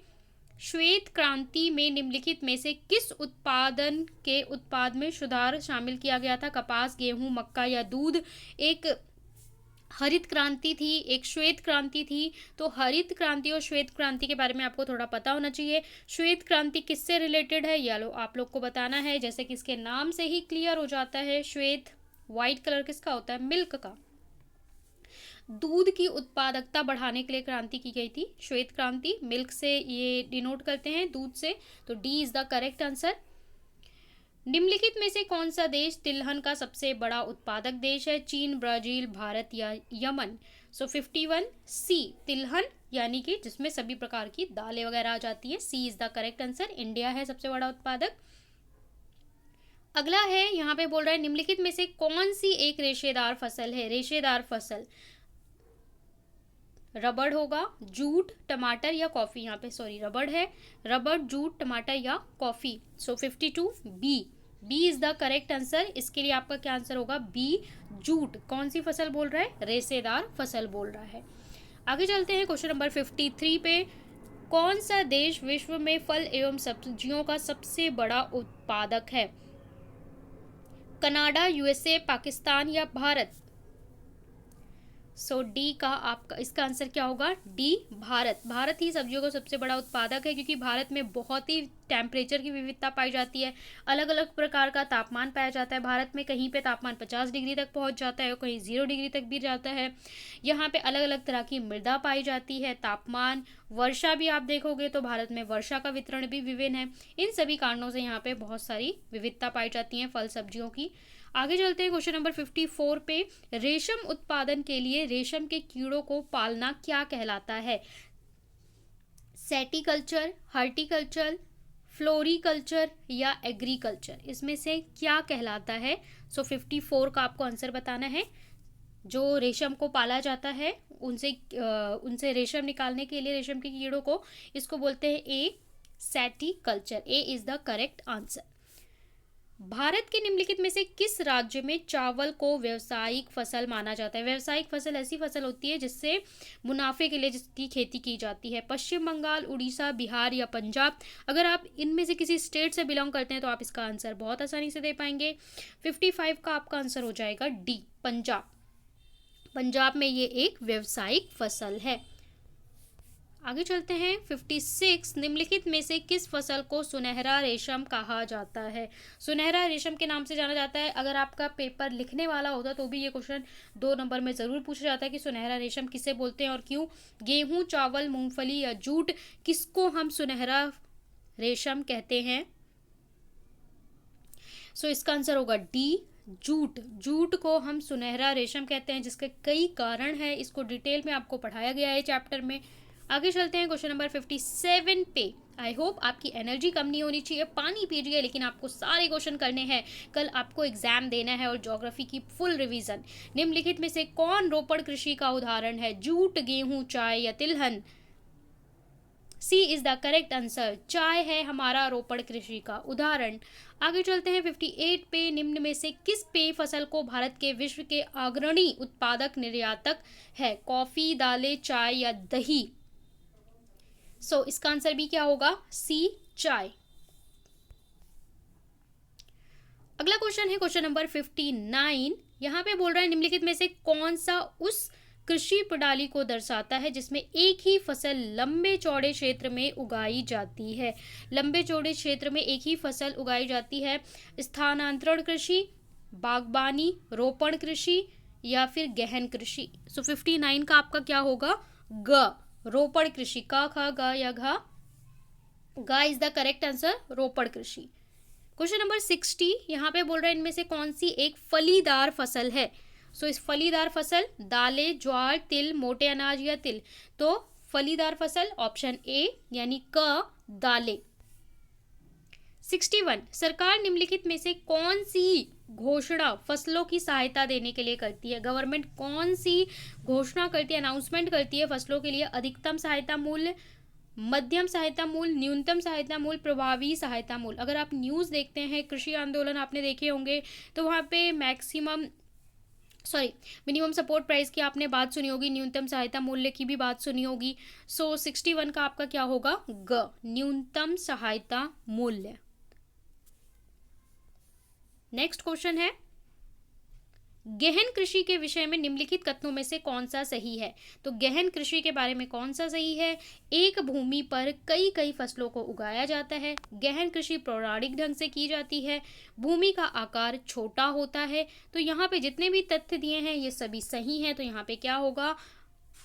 श्वेत क्रांति में निम्नलिखित में से किस उत्पादन के उत्पाद में सुधार शामिल किया गया था? कपास, गेहूं, मक्का या दूध? एक हरित क्रांति थी, एक श्वेत क्रांति थी। तो हरित क्रांति और श्वेत क्रांति के बारे में आपको थोड़ा पता होना चाहिए। श्वेत क्रांति किससे रिलेटेड है या आप लोग को बताना है, जैसे कि इसके नाम से ही क्लियर हो जाता है। श्वेत, व्हाइट कलर किसका होता है? मिल्क का। दूध की उत्पादकता बढ़ाने के लिए क्रांति की गई थी श्वेत क्रांति। मिल्क से ये डिनोट करते हैं, दूध से। तो D is the correct answer. निम्नलिखित में से कौन सा देश तिलहन का सबसे बड़ा उत्पादक देश है? चीन, ब्राजील, भारत या यमन? सो 51, सी, तिलहन, यानी कि जिसमें सभी प्रकार की दालें वगैरह आ जाती है। C is the correct answer. India है सबसे बड़ा उत्पादक। अगला है, यहाँ पे बोल रहा है निम्नलिखित में से कौन सी एक रेशेदार फसल है? रेशेदार फसल रबड़ होगा, जूट, टमाटर या कॉफी? यहाँ पे सॉरी रबड़ है। रबड़, जूट, टमाटर या coffee? So 52, B. B is the correct answer. इसके लिए आपका क्या आंसर होगा? बी, जूट। कौन सी फसल बोल रहा है? रेशेदार फसल बोल रहा है। आगे चलते हैं क्वेश्चन नंबर 53 पे। कौन सा देश विश्व में फल एवं सब्जियों का सबसे बड़ा उत्पादक है? कनाडा, यूएसए, पाकिस्तान या भारत? सो डी का आपका इसका आंसर क्या होगा? डी, भारत। भारत ही सब्जियों का सबसे बड़ा उत्पादक है, क्योंकि भारत में बहुत ही टेम्परेचर की विविधता पाई जाती है। अलग अलग प्रकार का तापमान पाया जाता है भारत में। कहीं पे तापमान 50 डिग्री तक पहुंच जाता है और कहीं 0 डिग्री तक भी जाता है। यहाँ पे अलग अलग तरह की मृदा पाई जाती है, तापमान, वर्षा भी आप देखोगे तो भारत में वर्षा का वितरण भी विभिन्न है। इन सभी कारणों से यहाँ पे बहुत सारी विविधता पाई जाती है फल सब्जियों की। आगे चलते हैं क्वेश्चन नंबर 54 पे। रेशम उत्पादन के लिए रेशम के कीड़ों को पालना क्या कहलाता है? सेटिकल्चर, हॉर्टिकल्चर, फ्लोरिकल्चर या एग्रीकल्चर? इसमें से क्या कहलाता है? सो 54 का आपको आंसर बताना है। जो रेशम को पाला जाता है उनसे रेशम निकालने के लिए रेशम के कीड़ों को, इसको बोलते हैं A, sericulture. A is the correct answer. भारत के निम्नलिखित में से किस राज्य में चावल को व्यावसायिक फसल माना जाता है? व्यावसायिक फसल ऐसी फसल होती है जिससे मुनाफे के लिए जिसकी खेती की जाती है। पश्चिम बंगाल, उड़ीसा, बिहार या पंजाब? अगर आप इनमें से किसी स्टेट से बिलोंग करते हैं तो आप इसका आंसर बहुत आसानी से दे पाएंगे। 55 का आपका आंसर हो जाएगा डी, पंजाब। पंजाब में ये एक व्यावसायिक फसल है। आगे चलते हैं 56। निम्नलिखित में से किस फसल को सुनहरा रेशम कहा जाता है? सुनहरा रेशम के नाम से जाना जाता है। अगर आपका पेपर लिखने वाला होता तो भी ये क्वेश्चन 2 नंबर में ज़रूर पूछा जाता है कि सुनहरा रेशम किसे बोलते हैं और क्यों? गेहूं, चावल, मूंगफली या जूट? किसको हम सुनहरा रेशम कहते हैं? सो इसका आंसर होगा डी, जूट। जूट को हम सुनहरा रेशम कहते हैं, जिसके कई कारण हैं। इसको डिटेल में आपको पढ़ाया गया है चैप्टर में। आगे चलते हैं क्वेश्चन नंबर 57 पे। आई होप आपकी एनर्जी कम नहीं होनी चाहिए, पानी पीजिए, लेकिन आपको सारे क्वेश्चन करने हैं। कल आपको एग्जाम देना है और ज्योग्राफी की फुल रिवीजन। निम्नलिखित में से कौन रोपड़ कृषि का उदाहरण है? जूट, गेहूं, चाय या तिलहन? सी इज द करेक्ट आंसर। चाय है हमारा रोपड़ कृषि का उदाहरण। आगे चलते हैं 58 पे। निम्न में से किस पेय फसल को भारत के विश्व के अग्रणी उत्पादक निर्यातक है? कॉफी, दालें, चाय या दही? सो इसका आंसर भी क्या होगा, सी, चाय। अगला क्वेश्चन है क्वेश्चन नंबर 59। यहाँ पे बोल रहा है निम्नलिखित में से कौन सा उस कृषि प्रणाली को दर्शाता है जिसमें एक ही फसल लंबे चौड़े क्षेत्र में उगाई जाती है। लंबे चौड़े क्षेत्र में एक ही फसल उगाई जाती है। स्थानांतरण कृषि, बागबानी, रोपण कृषि या फिर गहन कृषि। सो 59 का आपका क्या होगा, ग, रोपण कृषि। का, ख, ग या घ, ग इज द करेक्ट आंसर, रोपण कृषि। क्वेश्चन नंबर 60, यहाँ पे बोल रहे हैं इनमें से कौन सी एक फलीदार फसल है। सो इस फलीदार फसल, दालें, ज्वार, तिल, मोटे अनाज या तिल। तो फलीदार फसल ऑप्शन ए यानी क, दालें। 61, सरकार निम्नलिखित में से कौन सी घोषणा फसलों की सहायता देने के लिए करती है। गवर्नमेंट कौन सी घोषणा करती है, अनाउंसमेंट करती है फसलों के लिए। अधिकतम सहायता मूल्य, मध्यम सहायता मूल्य, न्यूनतम सहायता मूल्य, प्रभावी सहायता मूल्य। अगर आप न्यूज़ देखते हैं, कृषि आंदोलन आपने देखे होंगे, तो वहाँ पे मिनिमम सपोर्ट प्राइस की आपने बात सुनी होगी, न्यूनतम सहायता मूल्य की भी बात सुनी होगी। सो 61 का आपका क्या होगा, ग, न्यूनतम सहायता मूल्य। नेक्स्ट क्वेश्चन है, गहन कृषि के विषय में निम्नलिखित कथनों में से कौन सा सही है। तो गहन कृषि के बारे में कौन सा सही है, एक भूमि पर कई कई फसलों को उगाया जाता है, गहन कृषि पौराणिक ढंग से की जाती है, भूमि का आकार छोटा होता है। तो यहाँ पे जितने भी तथ्य दिए हैं ये सभी सही हैं, तो यहाँ पे क्या होगा,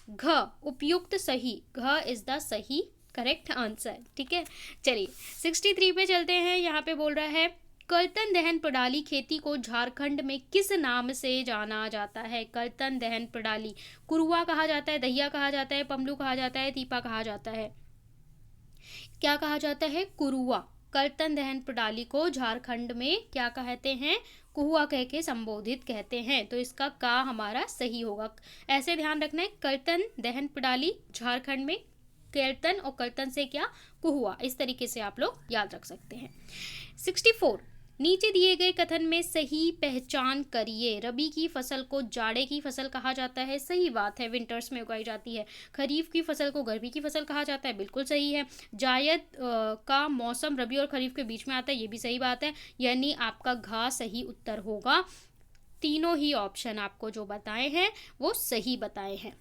घ, उपयुक्त सही। घ इज द सही करेक्ट आंसर। ठीक है, चलिए 63 पे चलते हैं। यहाँ पे बोल रहा है कर्तन दहन प्रणाली खेती को झारखंड में किस नाम से जाना जाता है। कर्तन दहन प्रणाली, कुरुआ कहा जाता है, दहिया कहा जाता है, पमलू कहा जाता है, तीपा कहा जाता है। क्या कहा जाता है, कुरुआ। कर्तन दहन प्रणाली को झारखंड में क्या कहते हैं, कुहुआ कह के संबोधित कहते हैं। तो इसका का हमारा सही होगा। ऐसे ध्यान रखना है, कर्तन दहन प्रणाली झारखंड में, कर्तन और कर्तन से क्या, कुहुआ। इस तरीके से आप लोग याद रख सकते हैं। 64, नीचे दिए गए कथन में सही पहचान करिए। रबी की फसल को जाड़े की फसल कहा जाता है, सही बात है, विंटर्स में उगाई जाती है। खरीफ की फसल को गर्मी की फसल कहा जाता है, बिल्कुल सही है। जायद का मौसम रबी और खरीफ के बीच में आता है, ये भी सही बात है, यानी आपका घा सही उत्तर होगा। तीनों ही ऑप्शन आपको जो बताए हैं वो सही बताए हैं।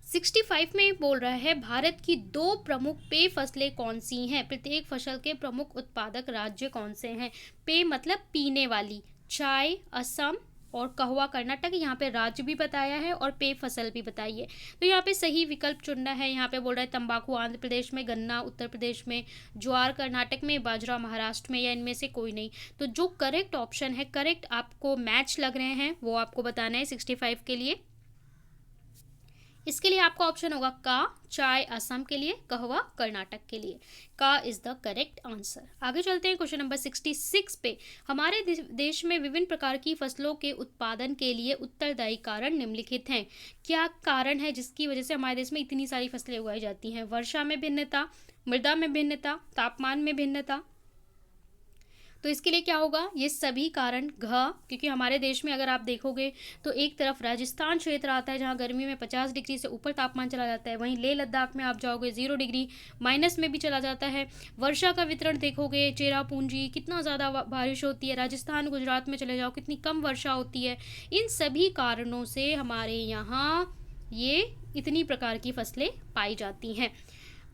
65 में बोल रहा है भारत की 2 प्रमुख पेय फसलें कौन सी हैं। प्रत्येक फसल के प्रमुख उत्पादक राज्य कौन से हैं। पेय मतलब पीने वाली, चाय असम और कहवा कर्नाटक, यहाँ पे राज्य भी बताया है और पेय फसल भी बताई है। तो यहाँ पे सही विकल्प चुनना है। यहाँ पे बोल रहा है तंबाकू आंध्र प्रदेश में, गन्ना उत्तर प्रदेश में, ज्वार कर्नाटक में, बाजरा महाराष्ट्र में, या इनमें से कोई नहीं। तो जो करेक्ट ऑप्शन है, करेक्ट आपको मैच लग रहे हैं, वो आपको बताना है 65 के लिए। इसके लिए आपका ऑप्शन होगा का, चाय असम के लिए, कहवा कर्नाटक के लिए। का इज द करेक्ट आंसर। आगे चलते हैं क्वेश्चन नंबर 66 पे। हमारे देश में विभिन्न प्रकार की फसलों के उत्पादन के लिए उत्तरदायी कारण निम्नलिखित हैं। क्या कारण है जिसकी वजह से हमारे देश में इतनी सारी फसलें उगाई जाती हैं। वर्षा में भिन्नता, मृदा में भिन्नता, तापमान में भिन्नता। तो इसके लिए क्या होगा, ये सभी कारण घ, क्योंकि हमारे देश में अगर आप देखोगे तो एक तरफ राजस्थान क्षेत्र आता है जहाँ गर्मी में 50 डिग्री से ऊपर तापमान चला जाता है, वहीं लेह लद्दाख में आप जाओगे 0 डिग्री माइनस में भी चला जाता है। वर्षा का वितरण देखोगे, चेरापूंजी कितना ज़्यादा बारिश होती है, राजस्थान गुजरात में चले जाओ कितनी कम वर्षा होती है। इन सभी कारणों से हमारे यहाँ ये इतनी प्रकार की फसलें पाई जाती हैं।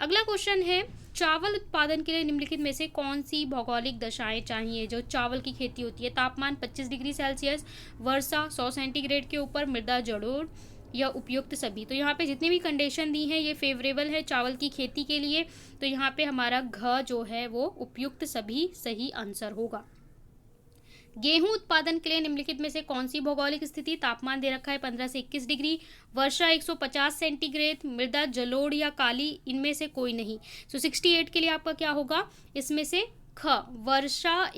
अगला क्वेश्चन है, चावल उत्पादन के लिए निम्नलिखित में से कौन सी भौगोलिक दशाएं चाहिए। जो चावल की खेती होती है, तापमान 25 डिग्री सेल्सियस, वर्षा 100 सेंटीग्रेड के ऊपर, मृदा जलोढ़ या उपयुक्त सभी। तो यहाँ पे जितनी भी कंडीशन दी हैं ये फेवरेबल है चावल की खेती के लिए। तो यहाँ पे हमारा घ जो है वो उपयुक्त सभी सही आंसर होगा। गेहूं उत्पादन के लिए निम्नलिखित में से कौन सी भौगोलिक स्थिति। तापमान दे रखा है 15 से 21 डिग्री, वर्षा 150 सेंटीग्रेड, मृदा जलोढ़ या काली, इनमें से कोई नहीं। सो 68 के लिए आपका क्या होगा, इसमें से ख, वर्षा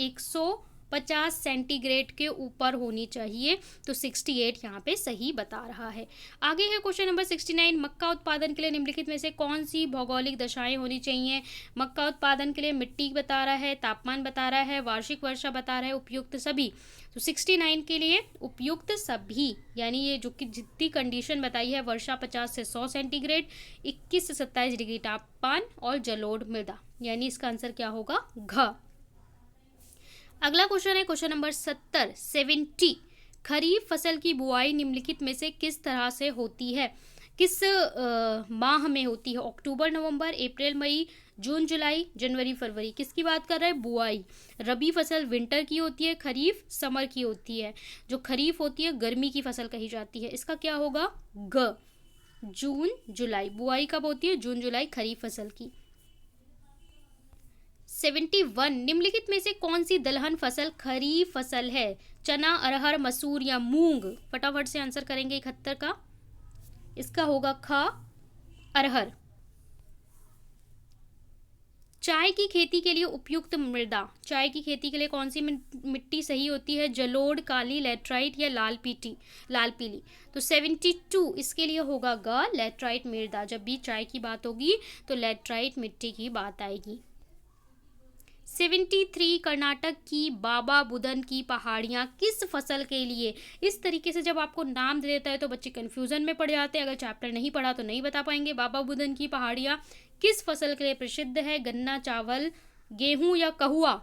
50 सेंटीग्रेड के ऊपर होनी चाहिए। तो 68 यहाँ पे सही बता रहा है। आगे है क्वेश्चन नंबर 69, मक्का उत्पादन के लिए निम्नलिखित में से कौन सी भौगोलिक दशाएं होनी चाहिए। मक्का उत्पादन के लिए मिट्टी बता रहा है, तापमान बता रहा है, वार्षिक वर्षा बता रहा है, उपयुक्त सभी। तो 69 के लिए उपयुक्त सभी, यानी ये जो कि जितनी कंडीशन बताई है, वर्षा 50 से 100 सेंटीग्रेड, 21 से 27 डिग्री तापमान और जलोढ़ मृदा, यानी इसका आंसर क्या होगा, घ। अगला क्वेश्चन है क्वेश्चन नंबर 70 खरीफ फसल की बुआई निम्नलिखित में से किस तरह से होती है, किस माह में होती है। अक्टूबर नवंबर, अप्रैल मई, जून जुलाई, जनवरी फरवरी। किसकी बात कर रहा है, बुआई। रबी फसल विंटर की होती है, खरीफ समर की होती है। जो खरीफ होती है गर्मी की फसल कही जाती है, इसका क्या होगा, ग, जून जुलाई। बुआई कब होती है, जून जुलाई खरीफ फसल की। 71 निम्नलिखित में से कौन सी दलहन फसल खरीफ फसल है। चना, अरहर, मसूर या मूंग। फटाफट से आंसर करेंगे 71 का, इसका होगा ख, अरहर। चाय की खेती के लिए उपयुक्त मृदा। चाय की खेती के लिए कौन सी मिट्टी सही होती है, जलोढ़, काली, लैटराइट या लाल पीली। तो 72 इसके लिए होगा ग, लैटराइट मृदा। जब भी चाय की बात होगी तो लैटराइट मिट्टी की बात आएगी। 73 कर्नाटक की बाबा बुदन की पहाड़ियाँ किस फसल के लिए। इस तरीके से जब आपको नाम दे देता है तो बच्चे कंफ्यूजन में पड़ जाते हैं, अगर चैप्टर नहीं पढ़ा तो नहीं बता पाएंगे। बाबा बुदन की पहाड़ियाँ किस फसल के लिए प्रसिद्ध है, गन्ना, चावल, गेहूं या कहुआ।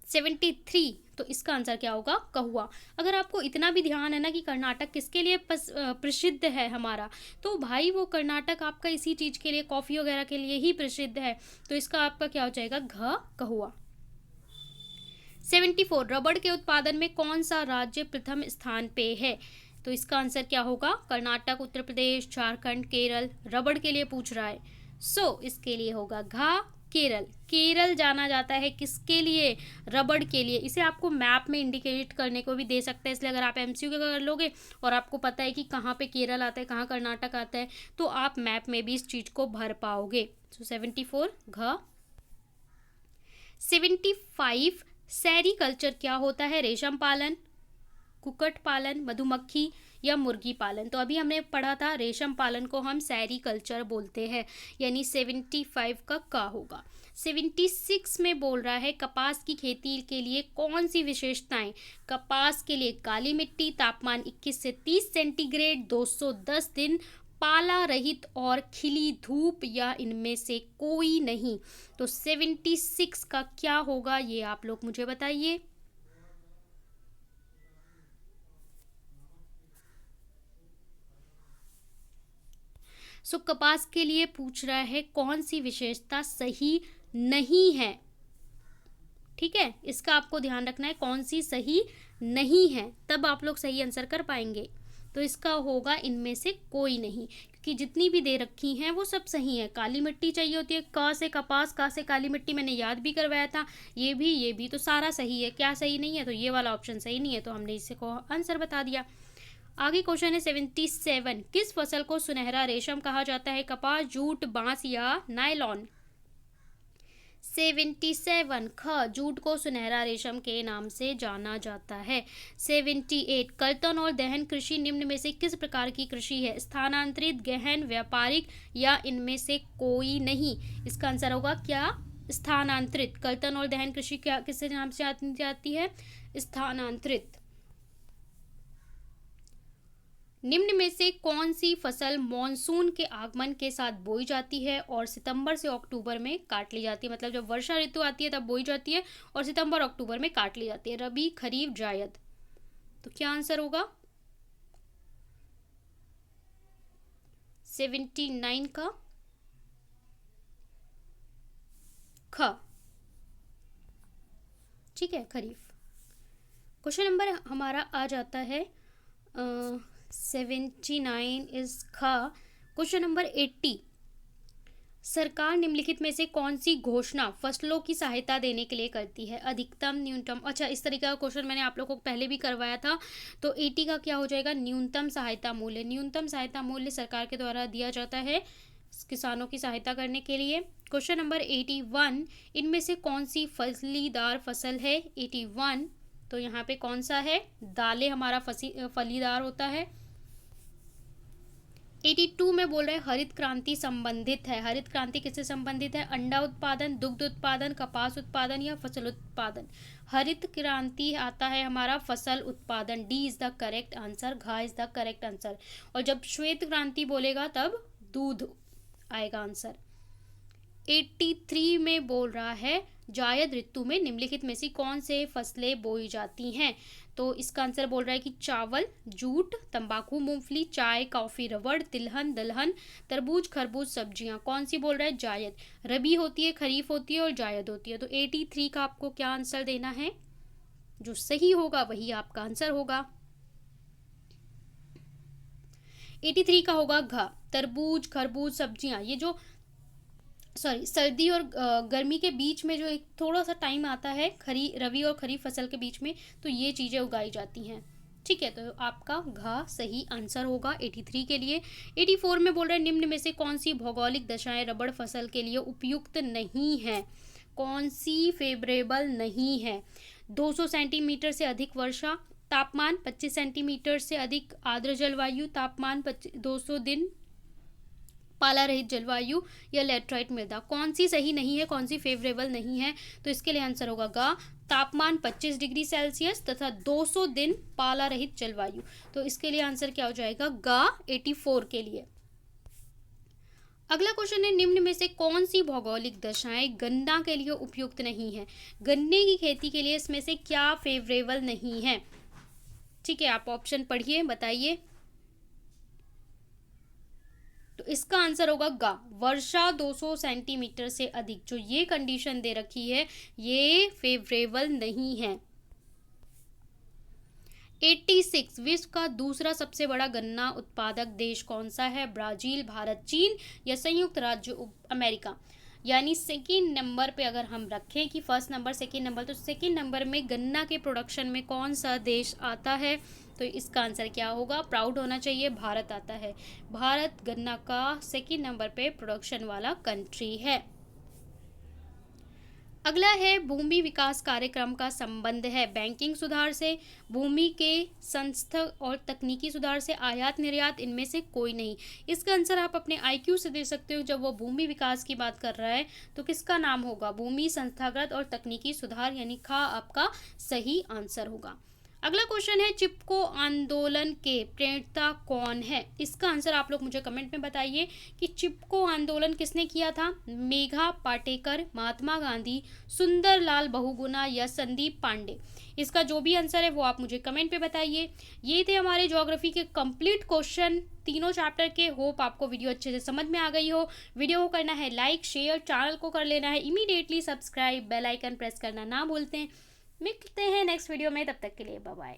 73 तो इसका आंसर क्या होगा, कहुआ। अगर आपको इतना भी ध्यान है ना कि कर्नाटक किसके लिए प्रसिद्ध है हमारा, तो भाई वो कर्नाटक आपका इसी चीज के लिए, कॉफी वगैरह के लिए ही प्रसिद्ध है। तो इसका आपका क्या हो जाएगा, घ, कहुआ। 74 रबड़ के उत्पादन में कौन सा राज्य प्रथम स्थान पे है। तो इसका आंसर क्या होगा, कर्नाटक, उत्तर प्रदेश, झारखंड, केरल। रबड़ के लिए पूछ रहा है, सो इसके लिए होगा घ, केरल। केरल जाना जाता है किसके लिए, रबड़ के लिए। इसे आपको मैप में इंडिकेट करने को भी दे सकता है, इसलिए अगर आप एमसीक्यू कर लोगे और आपको पता है कि कहाँ पे केरल आता है, कहाँ कर्नाटक आता है, तो आप मैप में भी इस चीज को भर पाओगे। तो 74 घ। 75 सेरीकल्चर क्या होता है, रेशम पालन, कुक्कुट पालन, मधुमक्खी या मुर्गी पालन। तो अभी हमने पढ़ा था रेशम पालन को हम सेरीकल्चर बोलते हैं, यानी 75 का होगा। 76 में बोल रहा है कपास की खेती के लिए कौन सी विशेषताएं। कपास के लिए काली मिट्टी, तापमान 21 से 30 सेंटीग्रेड, 210 दिन, पाला रहित और खिली धूप या इनमें से कोई नहीं। तो 76 का क्या होगा, ये आप लोग मुझे बताइए। सो कपास के लिए पूछ रहा है कौन सी विशेषता सही नहीं है, ठीक है, इसका आपको ध्यान रखना है, कौन सी सही नहीं है, तब आप लोग सही आंसर कर पाएंगे। तो इसका होगा इनमें से कोई नहीं, क्योंकि जितनी भी दे रखी हैं वो सब सही है। काली मिट्टी चाहिए होती है, क से कपास, का से काली मिट्टी, मैंने याद भी करवाया था, ये भी तो सारा सही है। क्या सही नहीं है, तो ये वाला ऑप्शन सही नहीं है, तो हमने इसे को आंसर बता दिया। आगे क्वेश्चन है 77 किस फसल को सुनहरा रेशम कहा जाता है, कपास, जूट, बांस या नायलॉन। 77 ख, जूट को सुनहरा रेशम के नाम से जाना जाता है। 78 कर्तन और दहन कृषि निम्न में से किस प्रकार की कृषि है, स्थानांतरित, गहन, व्यापारिक या इनमें से कोई नहीं। इसका आंसर होगा क्या, स्थानांतरित। कर्तन और दहन कृषि क्या किसके नाम से जाती है, स्थानांतरित। निम्न में से कौन सी फसल मॉनसून के आगमन के साथ बोई जाती है और सितंबर से अक्टूबर में काट ली जाती है। मतलब जब वर्षा ऋतु आती है तब बोई जाती है और सितंबर अक्टूबर में काट ली जाती है। रबी, खरीफ, जायद। तो क्या आंसर होगा, 79 का ख, ठीक है, खरीफ। क्वेश्चन नंबर हमारा आ जाता है 79 इज ख। क्वेश्चन नंबर 80 सरकार निम्नलिखित में से कौन सी घोषणा फसलों की सहायता देने के लिए करती है, अधिकतम, न्यूनतम। अच्छा, इस तरीके का क्वेश्चन मैंने आप लोगों को पहले भी करवाया था। तो 80 का क्या हो जाएगा, न्यूनतम सहायता मूल्य। न्यूनतम सहायता मूल्य सरकार के द्वारा दिया जाता है किसानों की सहायता करने के लिए। क्वेश्चन नंबर 81, इनमें से कौन सी फलीदार फसल है? 81, तो यहाँ पे कौन सा है? दालें हमारा फलीदार होता है। 82 में बोल रहे हैं हरित क्रांति संबंधित है। हरित क्रांति किससे संबंधित है? अंडा उत्पादन, दुग्ध उत्पादन, कपास उत्पादन या फसल उत्पादन? हरित क्रांति आता है हमारा फसल उत्पादन। D is the correct answer, घ इज द करेक्ट आंसर। और जब श्वेत क्रांति बोलेगा तब दूध आएगा आंसर। 83 में बोल रहा है जायद ऋतु में निम्नलिखित में से कौन से फसलें बोई जाती हैं? तो इसका आंसर बोल रहा है कि चावल, जूट, तंबाकू, मूंगफली, चाय, कॉफी, रबड़, तिलहन, दलहन, तरबूज, खरबूज, सब्जियां। कौन सी बोल रहा है? जायद। रबी होती है, खरीफ होती है और जायद होती है। तो 83 का आपको क्या आंसर देना है? जो सही होगा वही आपका आंसर होगा। 83 का होगा घ, तरबूज, खरबूज, सब्जियां। ये जो सर्दी और गर्मी के बीच में जो एक थोड़ा सा टाइम आता है रबी और खरीफ फसल के बीच में, तो ये चीज़ें उगाई जाती हैं। ठीक है, तो आपका घ सही आंसर होगा 83 के लिए। 84 में बोल रहे हैं निम्न में से कौन सी भौगोलिक दशाएं रबड़ फसल के लिए उपयुक्त नहीं है? कौन सी फेवरेबल नहीं है? 200 सेंटीमीटर से अधिक वर्षा, तापमान 25 सेंटीमीटर से अधिक आर्द्र जलवायु, तापमान 200 दिन, पाला रहित जलवायु या लैटराइट मृदा। कौन सी सही नहीं है, कौन सी फेवरेबल नहीं है? तो इसके लिए आंसर होगा ग, तापमान 25 डिग्री सेल्सियस तथा 200 दिन पाला रहित जलवायु। तो इसके लिए आंसर क्या हो जाएगा? ग 84 के लिए। अगला क्वेश्चन है निम्न में से कौन सी भौगोलिक दशाएं गन्ना के लिए उपयुक्त नहीं है? गन्ने की खेती के लिए इसमें से क्या फेवरेबल नहीं है? ठीक है, आप ऑप्शन पढ़िए, बताइए। तो इसका आंसर होगा ग, वर्षा 200 सेंटीमीटर से अधिक। जो ये कंडीशन दे रखी है ये फेवरेबल नहीं है। 86, विश्व का दूसरा सबसे बड़ा गन्ना उत्पादक देश कौन सा है? ब्राजील, भारत, चीन या संयुक्त राज्य अमेरिका? यानी सेकेंड नंबर पे अगर हम रखें कि फर्स्ट नंबर सेकेंड नंबर, तो सेकेंड नंबर में गन्ना के प्रोडक्शन में कौन सा देश आता है? तो इसका आंसर क्या होगा? प्राउड होना चाहिए, भारत आता है। भारत गन्ना का सेकेंड नंबर पे प्रोडक्शन वाला कंट्री है। अगला है भूमि विकास कार्यक्रम का संबंध है बैंकिंग सुधार से, भूमि के संस्था और तकनीकी सुधार से, आयात निर्यात, इनमें से कोई नहीं। इसका आंसर आप अपने IQ से दे सकते हो। जब वो भूमि विकास की बात कर रहा है तो किसका नाम होगा? भूमि संस्थागत और तकनीकी सुधार, यानी ख आपका सही आंसर होगा। अगला क्वेश्चन है चिपको आंदोलन के प्रणेता कौन है? इसका आंसर आप लोग मुझे कमेंट में बताइए कि चिपको आंदोलन किसने किया था? मेघा पाटेकर, महात्मा गांधी, सुंदरलाल बहुगुणा या संदीप पांडे? इसका जो भी आंसर है वो आप मुझे कमेंट पे बताइए। ये थे हमारे ज्योग्राफी के कंप्लीट क्वेश्चन तीनों चैप्टर के। होप आपको वीडियो अच्छे से समझ में आ गई हो। वीडियो को करना है लाइक, शेयर, चैनल को कर लेना है immediately subscribe, bell icon press करना ना भूलते हैं। मिलते हैं नेक्स्ट वीडियो में, तब तक के लिए बाय बाय।